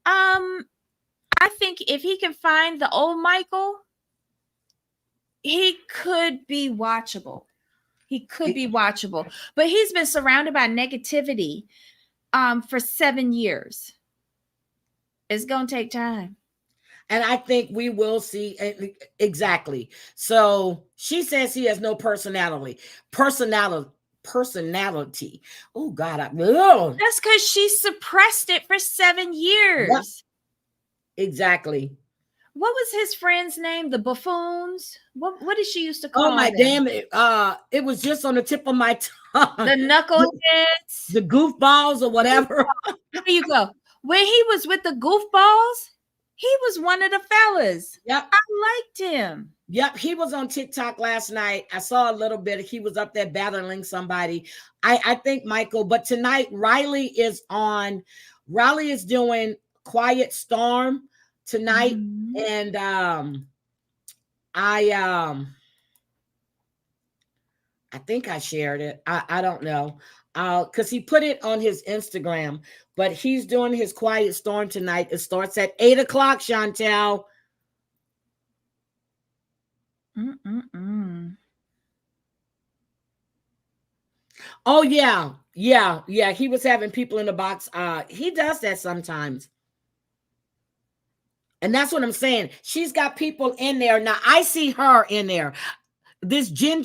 I think if he can find the old Michael, he could be watchable. He could be watchable. But he's been surrounded by negativity for 7 years. It's going to take time. And I think we will see exactly. So she says he has no personality. Oh God. That's because she suppressed it for 7 years. Yep. Exactly. What was his friend's name? The buffoons? What did she used to call them? Oh my them? damn it. It was just on the tip of my tongue. The knuckleheads. The goofballs or whatever. There you go. When he was with the goofballs, he was one of the fellas. Yep. I liked him. Yep, he was on TikTok last night. I saw a little bit. He was up there battling somebody. I think Michael, but tonight Riley is doing Quiet Storm tonight. And I think I shared it. I don't know. Because he put it on his Instagram, but he's doing his Quiet Storm tonight. It starts at 8:00, Chantel. Oh yeah, Yeah, he was having people in the box. He does that sometimes. And that's what I'm saying. She's got people in there. Now I see her in there. This Jin,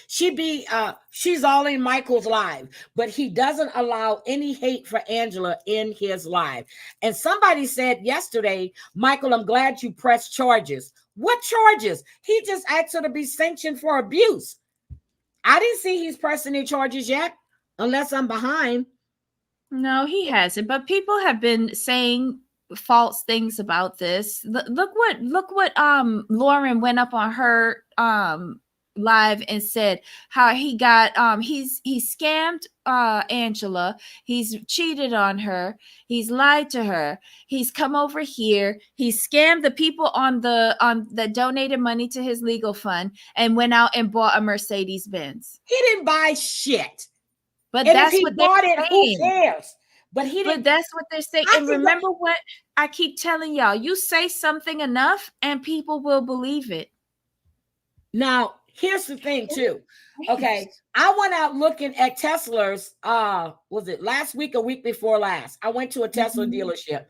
she's all in Michael's live, but he doesn't allow any hate for Angela in his live. And somebody said yesterday, Michael, I'm glad you pressed charges. What charges? He just asked her to be sanctioned for abuse. I didn't see he's pressing any charges yet, unless I'm behind. No, he hasn't. But people have been saying false things about this. Look what Lauren went up on her live and said how he got he scammed Angela, he's cheated on her, he's lied to her, he's come over here, he scammed the people that donated money to his legal fund and went out and bought a Mercedes-Benz. He didn't buy shit. But and that's if he what bought they're it, saying. who cares? But he didn't. But that's what they're saying. And remember what I keep telling y'all, you say something enough and people will believe it. Now, here's the thing too. Okay, I went out looking at Teslas. Was it last week or week before last? I went to a Tesla dealership.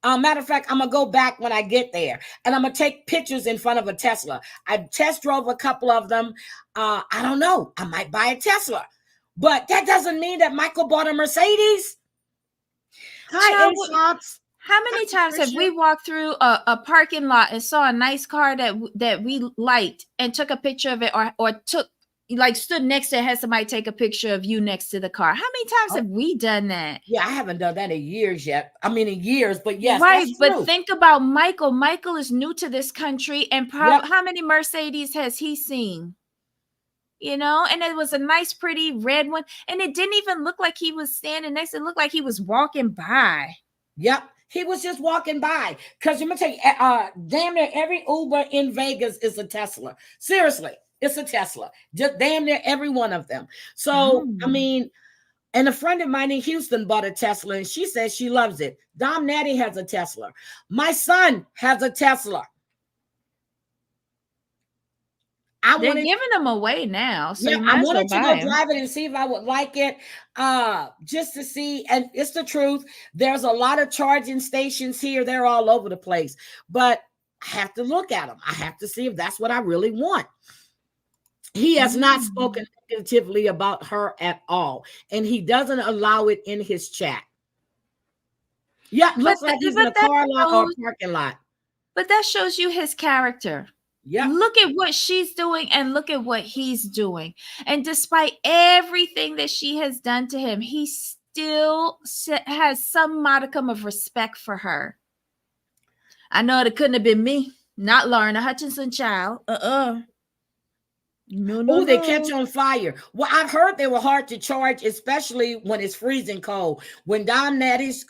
Matter of fact, I'm gonna go back when I get there, and I'm gonna take pictures in front of a Tesla. I test drove a couple of them. I don't know. I might buy a Tesla, but that doesn't mean that Michael bought a Mercedes. Hi, shops. How many times have we walked through a parking lot and saw a nice car that we liked and took a picture of it, or took, like, stood next to it, had somebody take a picture of you next to the car? How many times have we done that? Yeah, I haven't done that in years yet. I mean, in years, but yes, right. That's but true. Think about Michael. Michael is new to this country, and how many Mercedes has he seen? You know, and it was a nice, pretty red one, and it didn't even look like he was standing next. It looked like he was walking by. Yep. He was just walking by. Because I'm going to tell you, damn near every Uber in Vegas is a Tesla. Seriously, it's a Tesla. Just damn near every one of them. So, I mean, and a friend of mine in Houston bought a Tesla, and she says she loves it. Dom Natty has a Tesla. My son has a Tesla. They're giving them away now. So yeah, I wanted to go drive it and see if I would like it, just to see. And it's the truth. There's a lot of charging stations here. They're all over the place. But I have to look at them. I have to see if that's what I really want. He has not spoken negatively about her at all. And he doesn't allow it in his chat. Yeah, looks like he's in a car lot or a parking lot. But that shows you his character. Yeah. Look at what she's doing and look at what he's doing. And despite everything that she has done to him, he still has some modicum of respect for her. I know it couldn't have been me, not Lorna Hutchinson, child. No. They catch on fire. Well, I've heard they were hard to charge, especially when it's freezing cold. When Dom Natty's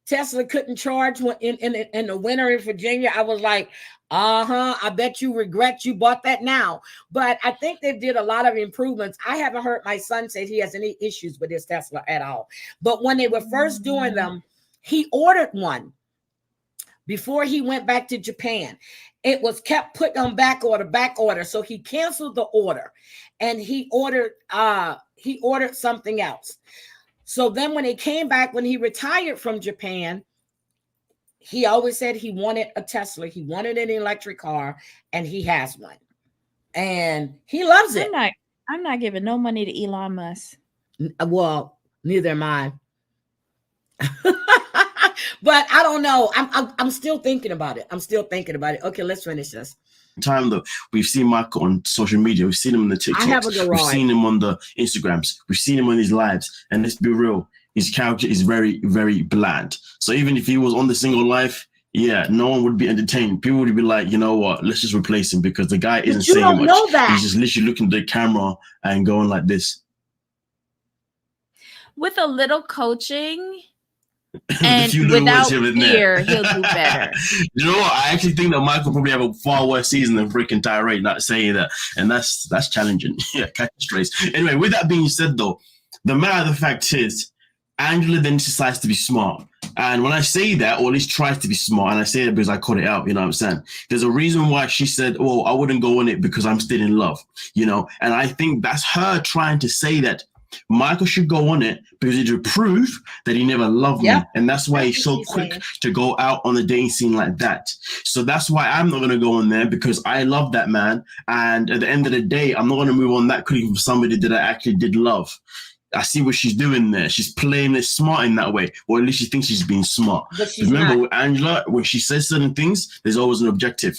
Tesla couldn't charge in the winter in Virginia, I was like, I bet you regret you bought that now. But I think they did a lot of improvements. I haven't heard my son say he has any issues with his Tesla at all. But when they were first doing them, he ordered one before he went back to Japan. It was kept put on back order. So he canceled the order and he ordered something else. So then when he came back, when he retired from Japan, he always said he wanted a Tesla. He wanted an electric car, and he has one. And he loves it. I'm not giving no money to Elon Musk. Well, neither am I. But I don't know. I'm still thinking about it. Okay, let's finish this. Time though, we've seen Michael on social media, we've seen him on the TikToks, we've seen him on the Instagrams, we've seen him on his lives, and let's be real, his character is very, very bland. So even if he was on the single life, yeah, no one would be entertained. People would be like, you know what, let's just replace him because the guy isn't saying much. Know that. He's just literally looking at the camera and going like this. With a little coaching and without fear, he'll do better. You know what? I actually think that Michael probably have a far worse season than freaking Tyree, not saying that. And that's challenging. Yeah, catch strays. Anyway, with that being said though, the matter of the fact is, Angela then decides to be smart. And when I say that, or at least tries to be smart, and I say that because I caught it out, you know what I'm saying? There's a reason why she said, well, I wouldn't go on it because I'm still in love, you know? And I think that's her trying to say that Michael should go on it because it would prove that he never loved me. And that's why he's so quick to go out on the dating scene like that. So that's why I'm not going to go on there, because I love that man. And at the end of the day, I'm not going to move on that quickly from somebody that I actually did love. I see what she's doing there. She's playing it smart in that way, or at least she thinks she's being smart. But she's Remember, not. with Angela, when she says certain things, there's always an objective.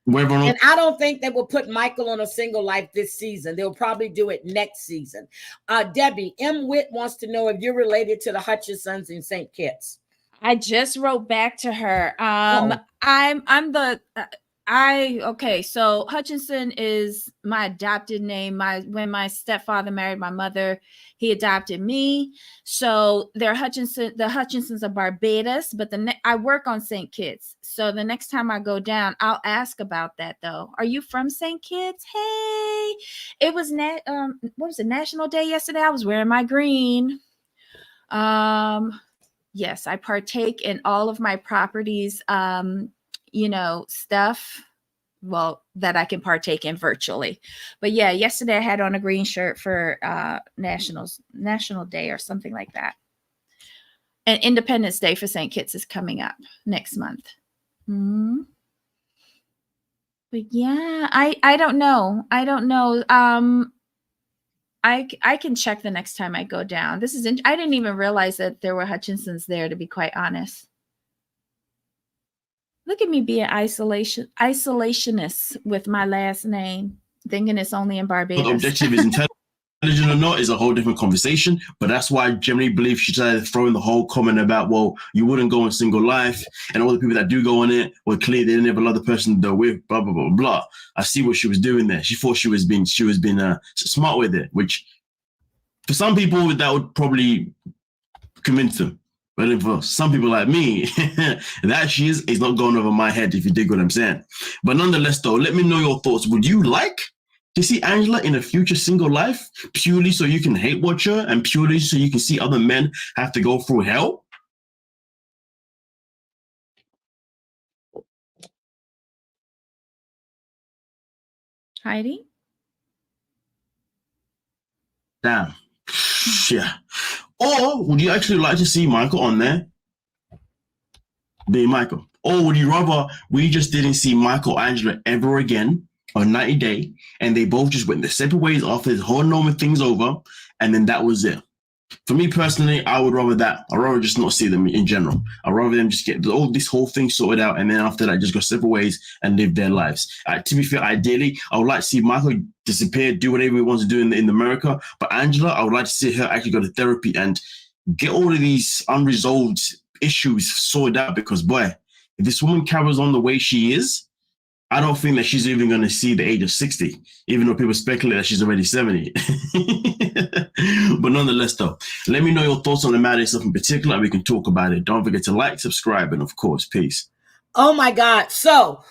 And I don't think they will put Michael on a single life this season. They'll probably do it next season. Debbie, M. Witt wants to know if you're related to the Hutchinsons in St. Kitts. I just wrote back to her. So Hutchinson is my adopted name. When my stepfather married my mother, he adopted me. So the Hutchinsons are Barbados, but I work on St. Kitts. So the next time I go down, I'll ask about that though. Are you from St. Kitts? Hey, it was National Day yesterday. I was wearing my green. Yes, I partake in all of my properties, stuff, that I can partake in virtually. But yeah, yesterday I had on a green shirt for National Day or something like that. And Independence Day for St. Kitts is coming up next month. But yeah, I don't know. I can check the next time I go down. I didn't even realize that there were Hutchinsons there, to be quite honest. Look at me being isolationist with my last name, thinking it's only in Barbados. The objective is intelligent or not is a whole different conversation, but that's why I generally believe she started throwing the whole comment about, well, you wouldn't go on single life, and all the people that do go on it, well, clearly they never love the person they're with, blah, blah, blah, blah. I see what she was doing there. She thought she was being smart with it, which for some people that would probably convince them. But for some people like me, that she is not going over my head, if you dig what I'm saying. But nonetheless, though, let me know your thoughts. Would you like to see Angela in a future single life, purely so you can hate watch her and purely so you can see other men have to go through hell? Heidi? Damn. Yeah. Or would you actually like to see Michael on there? Be Michael. Or would you rather we just didn't see Michael or Angela ever again on 90 Day, and they both just went their separate ways after this whole normal thing's over, and then that was it? For me personally, I would rather that. I'd rather just not see them in general. I'd rather them just get this whole thing sorted out, and then after that, just go separate ways and live their lives. To be fair, ideally, I would like to see Michael disappear, do whatever he wants to do in America. But Angela, I would like to see her actually go to therapy and get all of these unresolved issues sorted out. Because, boy, if this woman carries on the way she is, I don't think that she's even going to see the age of 60, even though people speculate that she's already 70. But nonetheless, though, let me know your thoughts on the matter itself in particular, and we can talk about it. Don't forget to like, subscribe, and of course, peace. Oh my God. So,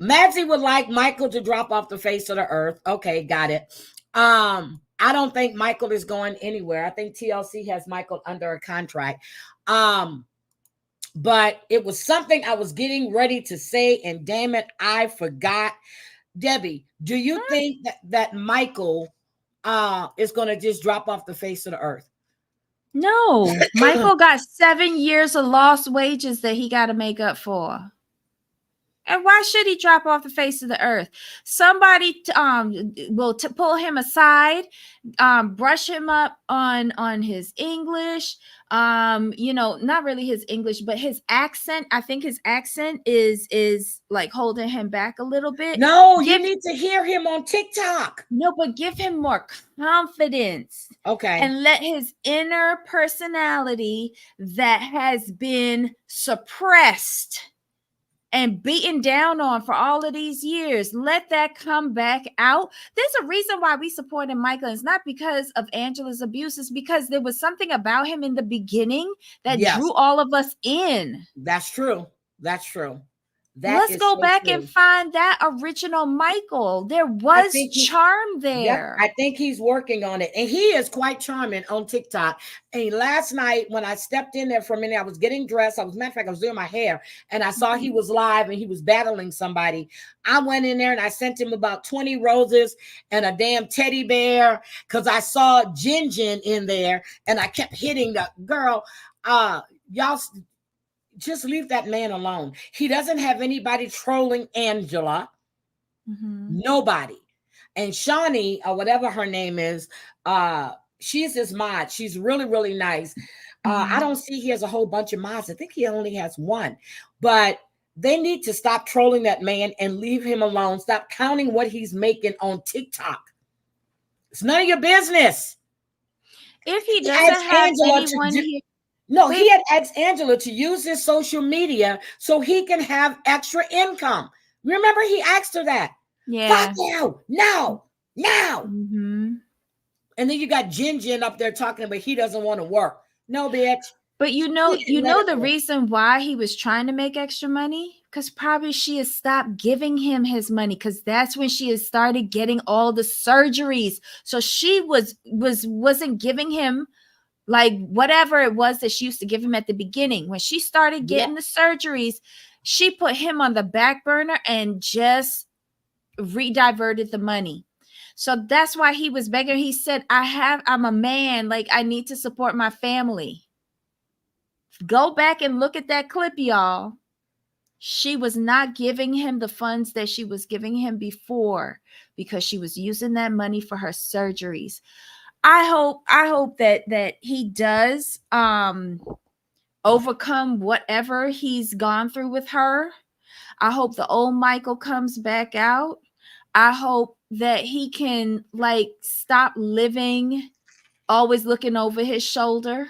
Madsy would like Michael to drop off the face of the earth. Okay, got it. I don't think Michael is going anywhere. I think TLC has Michael under a contract. But it was something I was getting ready to say, and damn it, I forgot. Debbie, do you think that Michael is going to just drop off the face of the earth? No, Michael got 7 years of lost wages that he got to make up for. And why should he drop off the face of the earth? Somebody will pull him aside, brush him up on his English, not really his English, but his accent. I think his accent is like holding him back a little bit. No, you need to hear him on TikTok. No, but give him more confidence. Okay. And let his inner personality that has been suppressed and beaten down on for all of these years, let that come back out. There's a reason why we supported Michael. It's not because of Angela's abuse. It's because there was something about him in the beginning that drew all of us in. That's true. That's true. Let's go back and find that original Michael. There was charm there. Yep, I think he's working on it. And he is quite charming on TikTok. And last night when I stepped in there for a minute, I was getting dressed. Matter of fact, I was doing my hair and I saw he was live and he was battling somebody. I went in there and I sent him about 20 roses and a damn teddy bear because I saw Jin in there and I kept hitting the girl. Y'all just leave that man alone. He doesn't have anybody trolling Angela. Nobody. And Shawnee, or whatever her name is, she's his mod. She's really, really nice. I don't see he has a whole bunch of mods. I think he only has one. But they need to stop trolling that man and leave him alone. Stop counting what he's making on TikTok. It's none of your business. If he doesn't have anyone here. No, he had asked Angela to use his social media so he can have extra income. Remember, he asked her that. Yeah. Fuck now. And then you got Jin up there talking about he doesn't want to work. No, bitch. But you know the reason why he was trying to make extra money? Because probably she has stopped giving him his money because that's when she has started getting all the surgeries. So she wasn't giving him like whatever it was that she used to give him at the beginning. When she started getting the surgeries, she put him on the back burner and just rediverted the money. So that's why he was begging. He said, I'm a man. Like, I need to support my family. Go back and look at that clip, y'all. She was not giving him the funds that she was giving him before because she was using that money for her surgeries. I hope that he does overcome whatever he's gone through with her. I hope the old Michael comes back out. I hope that he can like stop living always looking over his shoulder.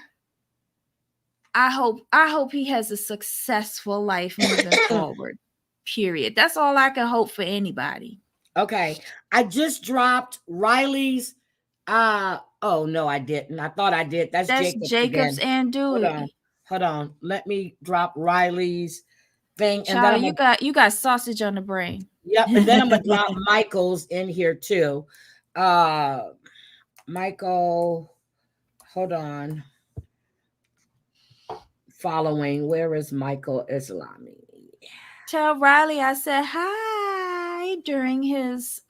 I hope he has a successful life moving forward. Period. That's all I can hope for anybody. Okay. I just dropped Riley's oh no, I didn't. I thought I did. That's Jacob's and Dewey. Hold on. Let me drop Riley's thing. Child, and then you got sausage on the brain. Yep. And then I'm gonna drop Michael's in here too. Michael, hold on. Following, where is Michael Islami? Tell Riley I said hi during his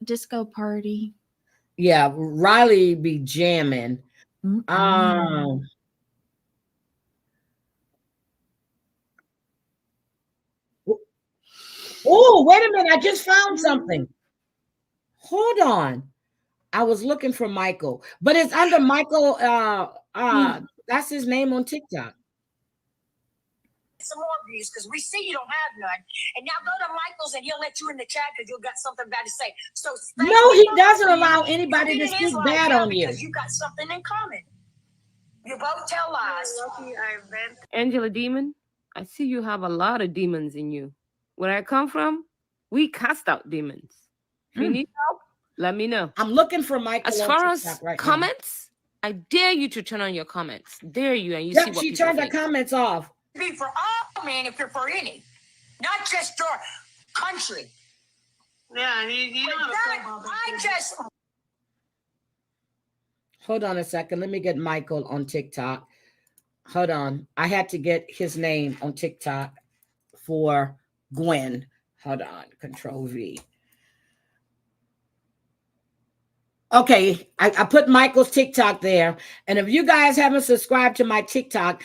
disco party. Yeah, Riley be jamming. Oh, wait a minute. I just found something. Hold on. I was looking for Michael, but it's under Michael. That's his name on TikTok. Some more views because we see you don't have none. And now go to Michael's and he'll let you in the chat because you'll got something bad to say. So no, he doesn't allow anybody to speak bad on you. Because you got something in common. You both tell lies. Angela Demon, I see you have a lot of demons in you. Where I come from, we cast out demons. If you need help, let me know. I'm looking for Michael. As far as comments, I dare you to turn on your comments. Dare you, and you see what she turned the comments off. Be for all men if you're for any, not just your country. Yeah, he I just. Hold on a second. Let me get Michael on TikTok. Hold on. I had to get his name on TikTok for Gwen. Hold on. Control V. Okay, I put Michael's TikTok there. And if you guys haven't subscribed to my TikTok,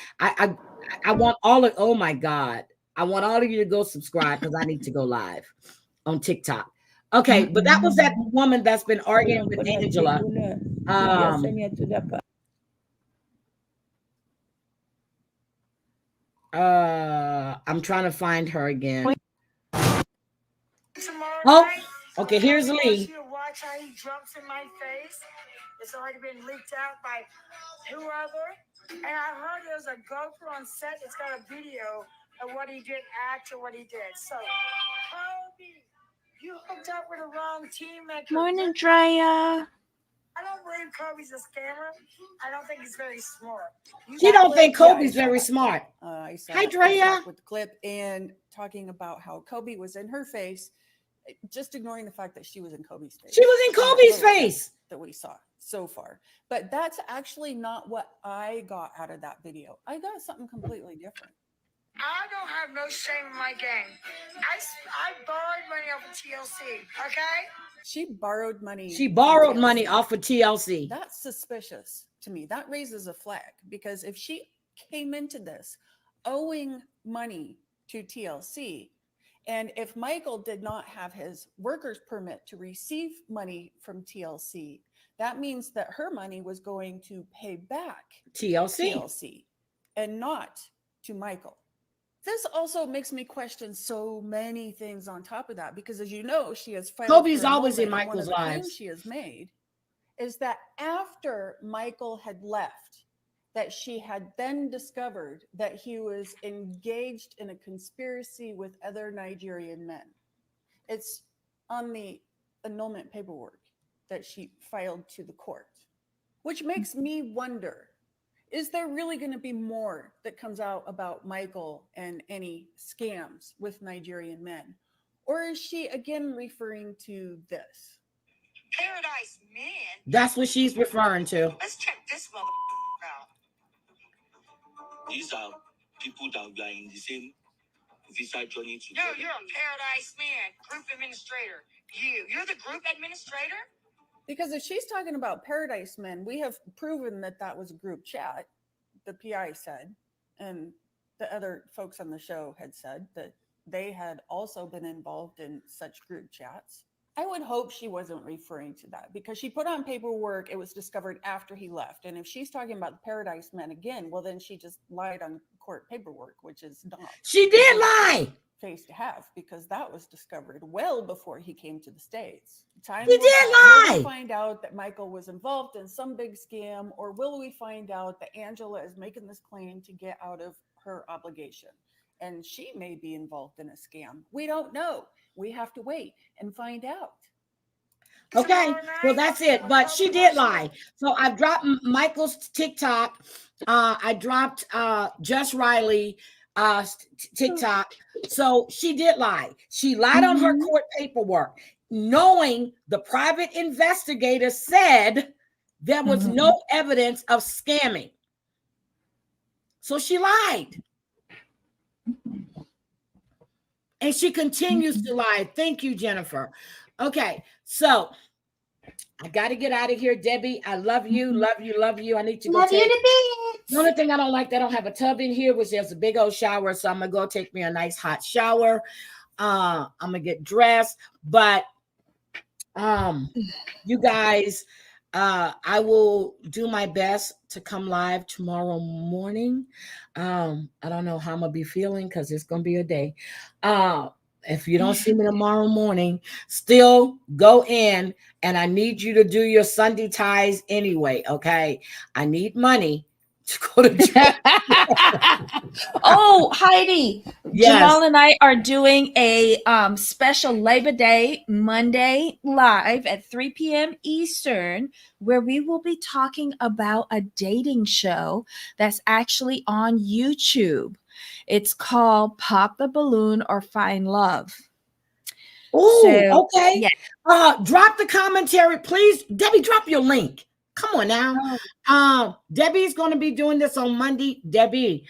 I want all of, oh my God. I want all of you to go subscribe because I need to go live on TikTok. Okay, but that was that woman that's been arguing with Angela. I'm trying to find her again. Oh, okay, here's Lee. Watch how he jumps in my face. It's already been leaked out by whoever. And I heard there's a GoPro on set. It's got a video of what he did after what he did. So, Kobe, you hooked up with the wrong teammate. Morning, Drea. I don't believe Kobe's a scammer. I don't think he's very smart. She don't think Kobe's very smart. I saw Hi, it Drea. with the clip and talking about how Kobe was in her face, just ignoring the fact that she was in Kobe's face. She was in Kobe's face that we saw so far. But that's actually not what I got out of that video. I got something completely different. I don't have no shame in my game. I borrowed money off of TLC, okay? She borrowed money. She borrowed from money TLC. off of TLC. That's suspicious to me. That raises a flag because if she came into this owing money to TLC, and if Michael did not have his worker's permit to receive money from TLC, that means that her money was going to pay back TLC and not to Michael. This also makes me question so many things on top of that, because as you know, she has filed. Kobe's always in Michael's one of the lives. claims she has made is that after Michael had left, that she had then discovered that he was engaged in a conspiracy with other Nigerian men. It's on the annulment paperwork that she filed to the court, which makes me wonder, is there really going to be more that comes out about Michael and any scams with Nigerian men? Or is she again referring to this? Paradise Man? That's what she's referring to. Let's check this motherfucker out. These are people that we are in the same visa journey together. No, you're a Paradise Man, group administrator. You're the group administrator? Because if she's talking about Paradise Men, we have proven that that was a group chat. The PI said, and the other folks on the show had said that they had also been involved in such group chats. I would hope she wasn't referring to that, because she put on paperwork, it was discovered after he left. And if she's talking about the Paradise Men again, well, then she just lied on court paperwork, which is not. She did lie. Face to have, because that was discovered well before he came to the States. Time He will did tell. lie. Will we find out that Michael was involved in some big scam, or will we find out that Angela is making this claim to get out of her obligation and she may be involved in a scam? We don't know. We have to wait and find out. Okay, well, that's it. But she did lie. So I've dropped Michael's TikTok. I dropped Just Riley TikTok. So she did lie. She lied on her court paperwork, knowing the private investigator said there was no evidence of scamming. So she lied. And she continues to lie. Thank you, Jennifer. Okay, so I got to get out of here, Debbie. I love you, love you, love you. I need to go. Love you to bits. The only thing I don't like, they don't have a tub in here, which there's a big old shower. So I'm gonna go take me a nice hot shower. I'm gonna get dressed. But you guys, I will do my best to come live tomorrow morning. I don't know how I'm gonna be feeling because it's gonna be a day. If you don't see me tomorrow morning, still go in, and I need you to do your Sunday ties anyway. Okay, I need money to go to church. Oh, Heidi, Yes. Jamal and I are doing a special Labor Day Monday live at 3 p.m. Eastern, where we will be talking about a dating show that's actually on YouTube. It's called Pop the Balloon or Find Love. Oh, okay. Yeah. Drop the commentary, please. Debbie, drop your link. Come on now. Debbie's going to be doing this on Monday. Debbie,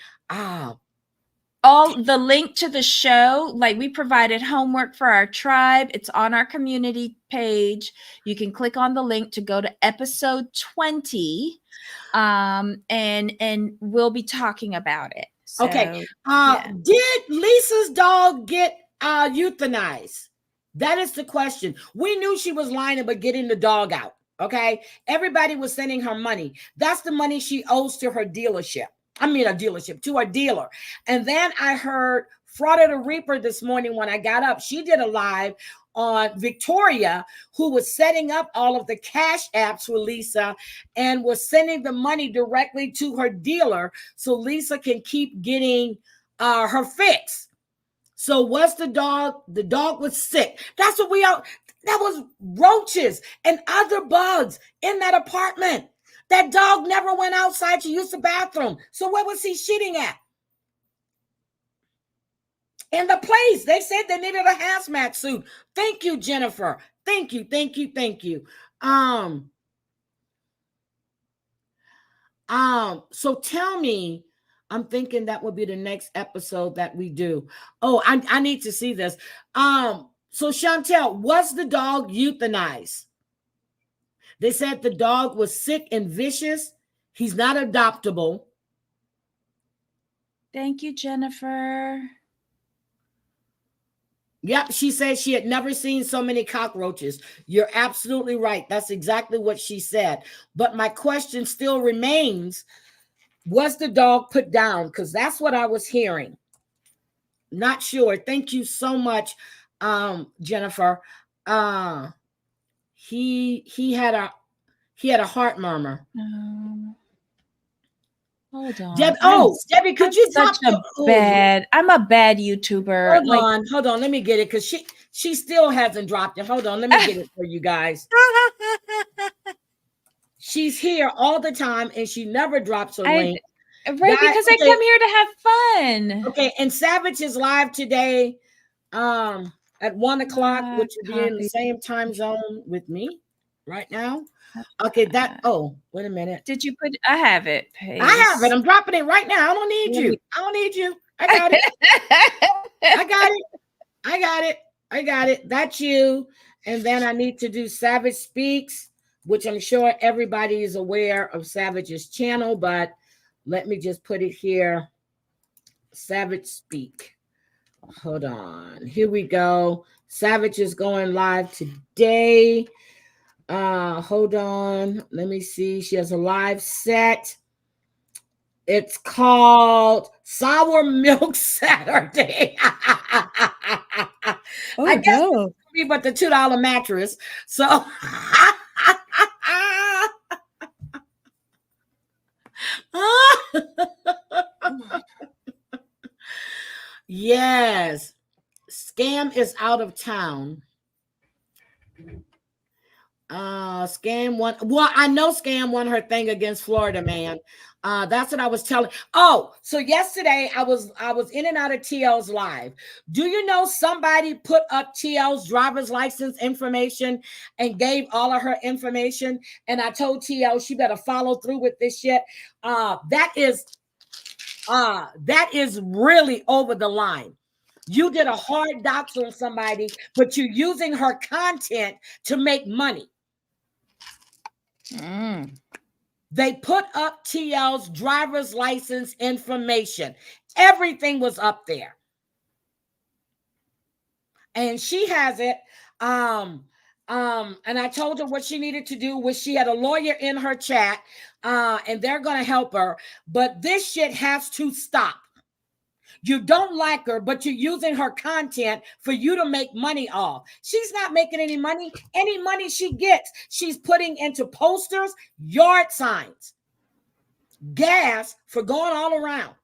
all the link to the show, like we provided homework for our tribe. It's on our community page. You can click on the link to go to episode 20. And we'll be talking about it. So, okay. Did Lisa's dog get euthanized? That is the question. We knew she was lying about getting the dog out. Okay. Everybody was sending her money. That's the money she owes to her dealership. I mean, a dealership, to a dealer. And then I heard Fraud of the Reaper this morning when I got up. She did a live on Victoria, who was setting up all of the cash apps for Lisa and was sending the money directly to her dealer so Lisa can keep getting her fix. So what's the dog? The dog was sick. That's what we are. That was roaches and other bugs in that apartment. That dog never went outside to use the bathroom. So where was he shitting at? in the place. They said they needed a hazmat suit. Thank you, Jennifer. Thank you. So tell me, I'm thinking that would be the next episode that we do. Oh, I need to see this. So Chantel, was the dog euthanized? They said the dog was sick and vicious. He's not adoptable. Thank you, Jennifer. Yep, she said she had never seen so many cockroaches. You're absolutely right. That's exactly what she said. But my question still remains, was the dog put down? Because that's what I was hearing. Not sure. Thank you so much, Jennifer. He had a heart murmur. Hold on. Debbie, could you drop I'm a bad YouTuber. Hold on. Let me get it, because she still hasn't dropped it. Hold on, let me get it for you guys. She's here all the time and she never drops her link. Right, because I come here to have fun. Okay, and Savage is live today at 1 o'clock, which will be in the same time zone with me right now. Okay, wait a minute. Did you put? I have it. Paste. I have it. I'm dropping it right now. I don't need you. I got it. I got it. That's you. And then I need to do Savage Speaks, which I'm sure everybody is aware of Savage's channel, but let me just put it here. Savage Speak. Hold on. Here we go. Savage is going live today. Hold on. Let me see. She has a live set. It's called Sour Milk Saturday. I guess it's me, but the $2 mattress. So yes. Scam is out of town. Scam won. Well, I know Scam won her thing against Florida Man. That's what I was telling. Oh, so yesterday I was in and out of TL's live. Do you know somebody put up TL's driver's license information and gave all of her information? And I told TL she better follow through with this shit. That is really over the line. You did a hard dox on somebody, but you're using her content to make money. They put up TL's driver's license information. Everything was up there. And she has it. And I told her what she needed to do was she had a lawyer in her chat, and they're going to help her. But this shit has to stop. You don't like her, but you're using her content for you to make money off. She's not making any money. Any money she gets, she's putting into posters, yard signs, gas for going all around.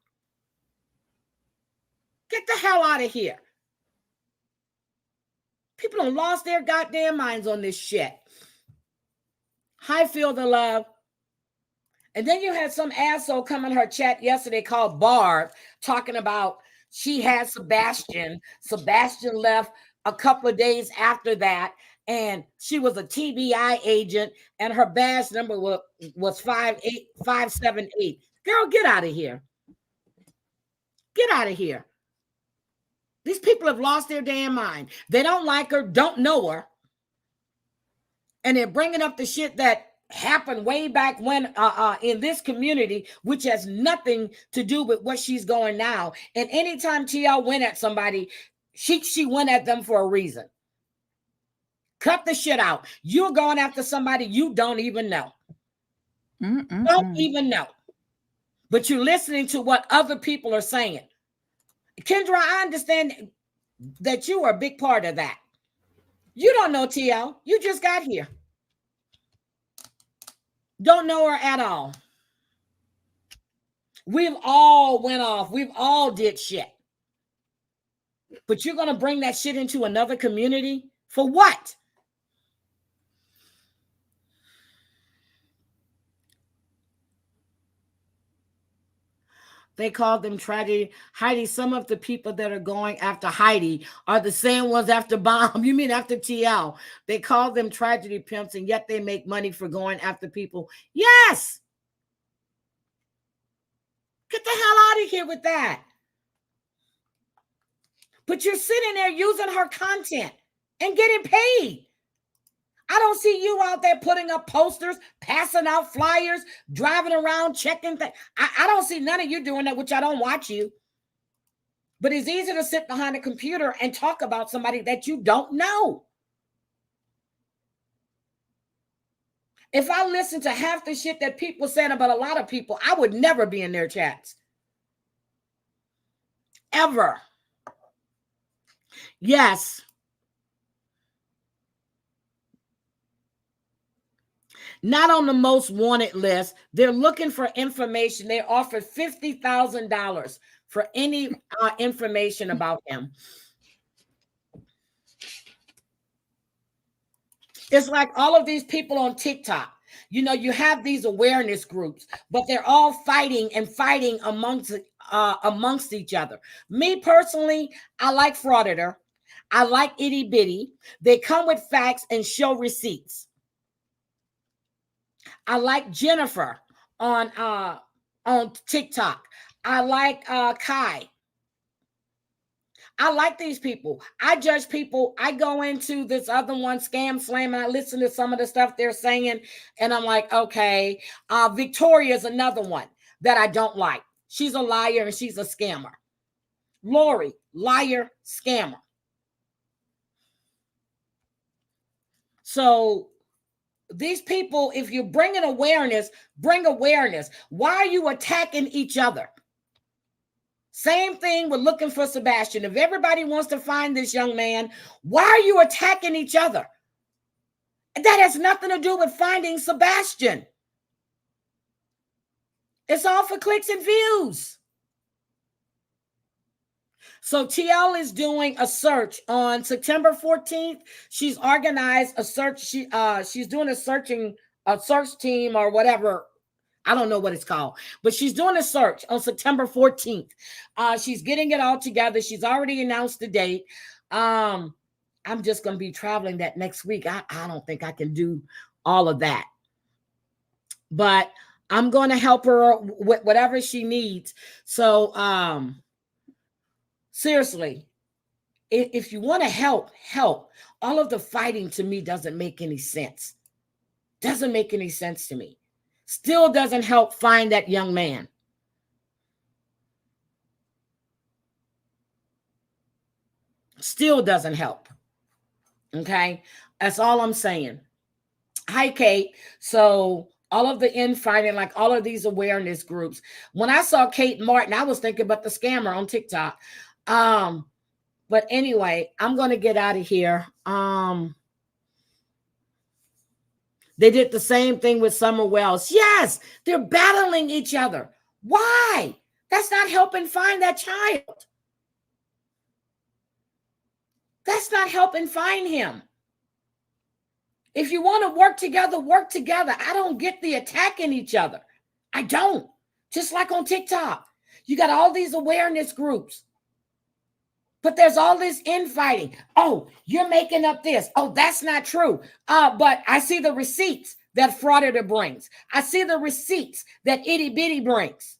Get the hell out of here. People have lost their goddamn minds on this shit. Hi, Feel the Love. And then you had some asshole come in her chat yesterday called Barb talking about she had Sebastian. Sebastian left a couple of days after that, and she was a TBI agent, and her badge number was 578. Girl, get out of here. Get out of here. These people have lost their damn mind. They don't like her, don't know her, and they're bringing up the shit that happened way back when in this community, which has nothing to do with what she's going now. And anytime TL went at somebody, she went at them for a reason. Cut the shit out. You're going after somebody you don't even know. Don't even know. But you're listening to what other people are saying. Kendra, I understand that you are a big part of that. You don't know TL. You just got here. Don't know her at all. We've all went off. We've all did shit. But you're going to bring that shit into another community? For what? They called them tragedy. Heidi, some of the people that are going after Heidi are the same ones after Bomb. You mean after TL? They call them tragedy pimps, and yet they make money for going after people. Yes. Get the hell out of here with that. But you're sitting there using her content and getting paid. I don't see you out there putting up posters, passing out flyers, driving around, checking things. I don't see none of you doing that, which I don't watch you. But it's easy to sit behind a computer and talk about somebody that you don't know. If I listened to half the shit that people said about a lot of people, I would never be in their chats. Ever. Yes. Not on the most wanted list. They're looking for information. They offer $50,000 for any information about him. It's like all of these people on TikTok. You know, you have these awareness groups, but they're all fighting amongst each other. Me personally, I like Frauditor. I like Itty Bitty. They come with facts and show receipts. I like Jennifer on TikTok. I like Kai. I like these people. I judge people. I go into this other one, Scam Slam, and I listen to some of the stuff they're saying, and I'm like, okay. Victoria's another one that I don't like. She's a liar and she's a scammer. Lori, liar, scammer. So these people, if you're bringing awareness, bring awareness. Why are you attacking each other? Same thing with looking for Sebastian. If everybody wants to find this young man, why are you attacking each other? That has nothing to do with finding Sebastian. It's all for clicks and views. So TL is doing a search on September 14th. She's organized a search. She's doing a search team or whatever. I don't know what it's called, but she's doing a search on September 14th. She's getting it all together. She's already announced the date. I'm just going to be traveling that next week. I don't think I can do all of that, but I'm going to help her with whatever she needs. So, seriously, if you want to help. All of the fighting to me doesn't make any sense. Doesn't make any sense to me. Still doesn't help find that young man. Still doesn't help. Okay? That's all I'm saying. Hi, Kate. So all of the infighting, like all of these awareness groups. When I saw Kate Martin, I was thinking about the scammer on TikTok. But anyway, I'm going to get out of here. They did the same thing with Summer Wells. Yes, they're battling each other. Why? That's not helping find that child. That's not helping find him. If you want to work together, work together. I don't get the attacking each other. I don't. Just like on TikTok. You got all these awareness groups. But there's all this infighting. Oh, you're making up this. Oh, that's not true. But I see the receipts that Frauditor brings. I see the receipts that Itty Bitty brings.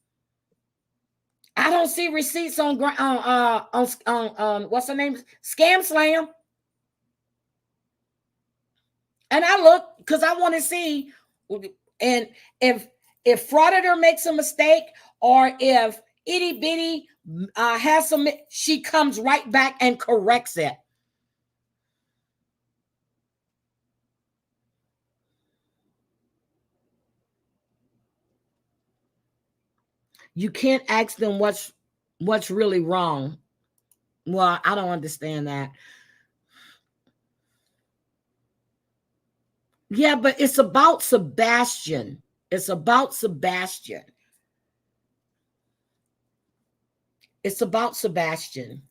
I don't see receipts on what's her name? Scam Slam. And I look because I want to see, and if Frauditor makes a mistake or if Itty Bitty has some, she comes right back and corrects it. You can't ask them what's really wrong. Well, I don't understand that. Yeah, but it's about Sebastian. It's about Sebastian. It's about Sebastian.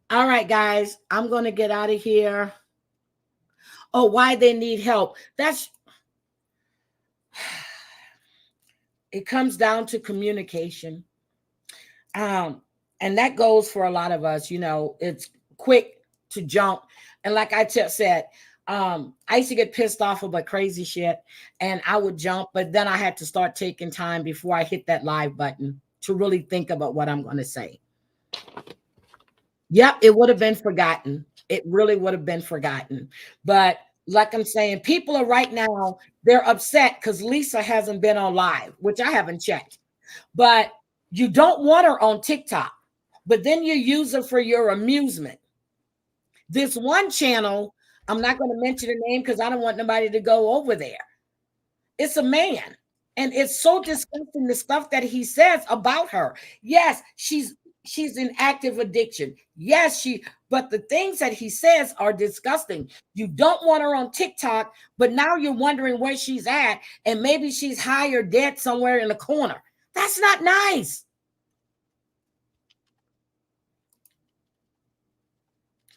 All right, guys, I'm going to get out of here. Oh, why they need help. it comes down to communication. And that goes for a lot of us. You know, it's quick to jump. And like I just said, I used to get pissed off about crazy shit and I would jump, but then I had to start taking time before I hit that live button to really think about what I'm going to say. Yep, it would have been forgotten. It really would have been forgotten. But like I'm saying, people are right now, they're upset because Lisa hasn't been on live, which I haven't checked. But you don't want her on TikTok, but then you use her for your amusement. This one channel, I'm not going to mention the name because I don't want nobody to go over there. It's a man. And it's so disgusting, the stuff that he says about her. Yes, she's in active addiction. Yes, but the things that he says are disgusting. You don't want her on TikTok, but now you're wondering where she's at, and maybe she's high or dead somewhere in the corner. That's not nice.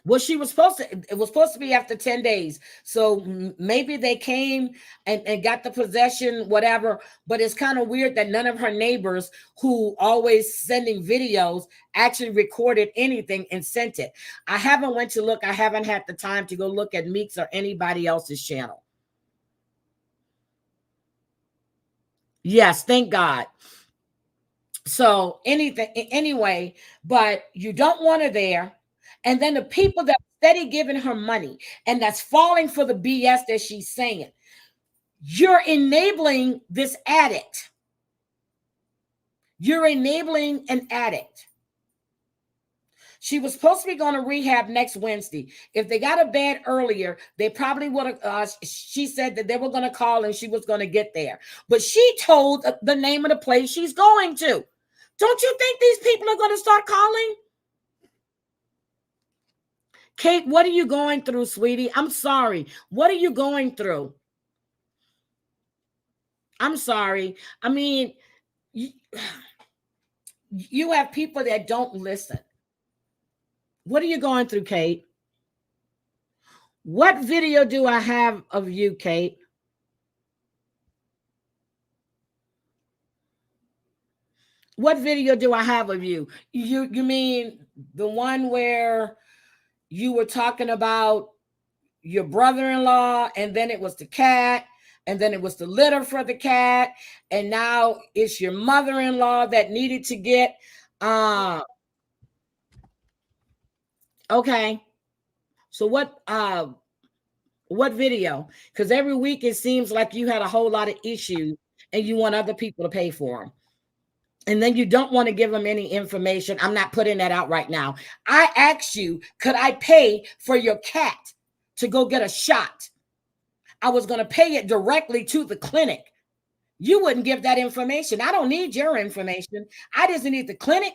Well, it was supposed to be after 10 days. So maybe they came and got the possession, whatever. But it's kind of weird that none of her neighbors who always sending videos actually recorded anything and sent it. I haven't went to look. I haven't had the time to go look at Meek's or anybody else's channel. Yes, thank God. So anyway, but you don't want her there. And then the people that steady giving her money and that's falling for the BS that she's saying, you're enabling this addict. You're enabling an addict. She was supposed to be going to rehab next Wednesday. If they got a bed earlier, they probably would have, she said that they were going to call and she was going to get there. But she told the name of the place she's going to. Don't you think these people are going to start calling? Kate, what are you going through, sweetie? I'm sorry. What are you going through? I'm sorry. I mean, you have people that don't listen. What are you going through, Kate? What video do I have of you, Kate? What video do I have of you? You mean the one where you were talking about your brother-in-law, and then it was the cat, and then it was the litter for the cat, and now it's your mother-in-law that needed to get okay. So what video? Because every week it seems like you had a whole lot of issues and you want other people to pay for them. And then you don't want to give them any information. I'm not putting that out right now. I asked you, could I pay for your cat to go get a shot? I was going to pay it directly to the clinic. You wouldn't give that information. I don't need your information. I just need the clinic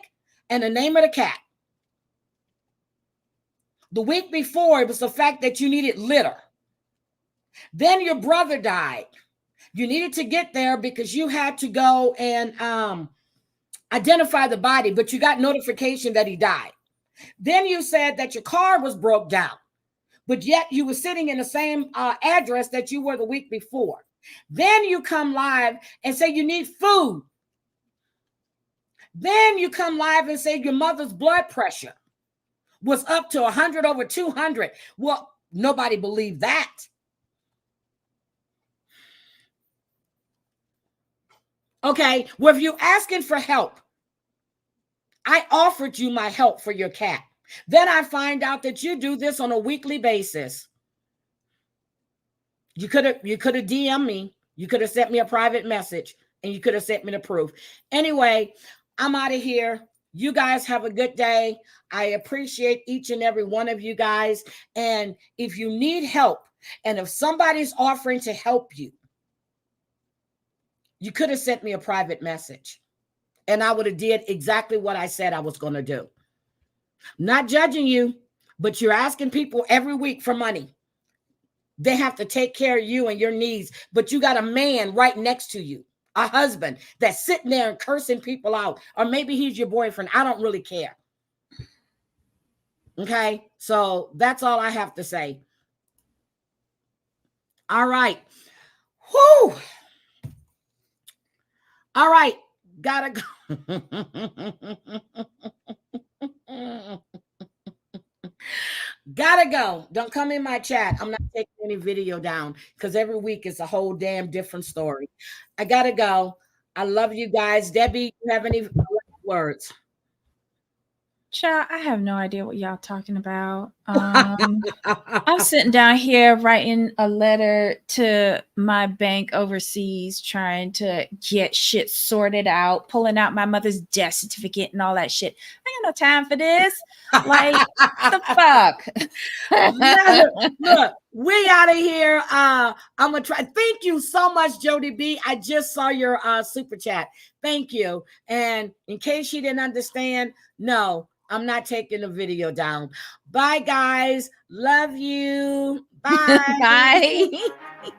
and the name of the cat. The week before, it was the fact that you needed litter. Then your brother died. You needed to get there because you had to go and identify the body, but you got notification that he died. Then you said that your car was broke down, but yet you were sitting in the same address that you were the week before. Then you come live and say you need food. Then you come live and say your mother's blood pressure was up to 100 over 200. Well, nobody believed that. Okay, well, if you're asking for help, I offered you my help for your cat. Then I find out that you do this on a weekly basis. You could have DM'd me. You could have sent me a private message and you could have sent me the proof. Anyway, I'm out of here. You guys have a good day. I appreciate each and every one of you guys. And if you need help, and if somebody's offering to help you, you could have sent me a private message and I would have did exactly what I said I was going to do. Not judging you, but you're asking people every week for money. They have to take care of you and your needs, but you got a man right next to you, a husband that's sitting there and cursing people out, or maybe he's your boyfriend. I don't really care. Okay, so that's all I have to say. All right. Whew. All right, gotta go. Gotta go. Don't come in my chat. I'm not taking any video down because every week is a whole damn different story. I gotta go. I love you guys. Debbie, you have any words? Child, I have no idea what y'all talking about. I'm sitting down here writing a letter to my bank overseas, trying to get shit sorted out, pulling out my mother's death certificate and all that shit. I ain't got no time for this. Like, the fuck? Look, we out of here. I'm gonna try. Thank you so much, Jody B. I just saw your super chat. Thank you. And in case you didn't understand, no, I'm not taking the video down. Bye, guys. Love you. Bye. Bye.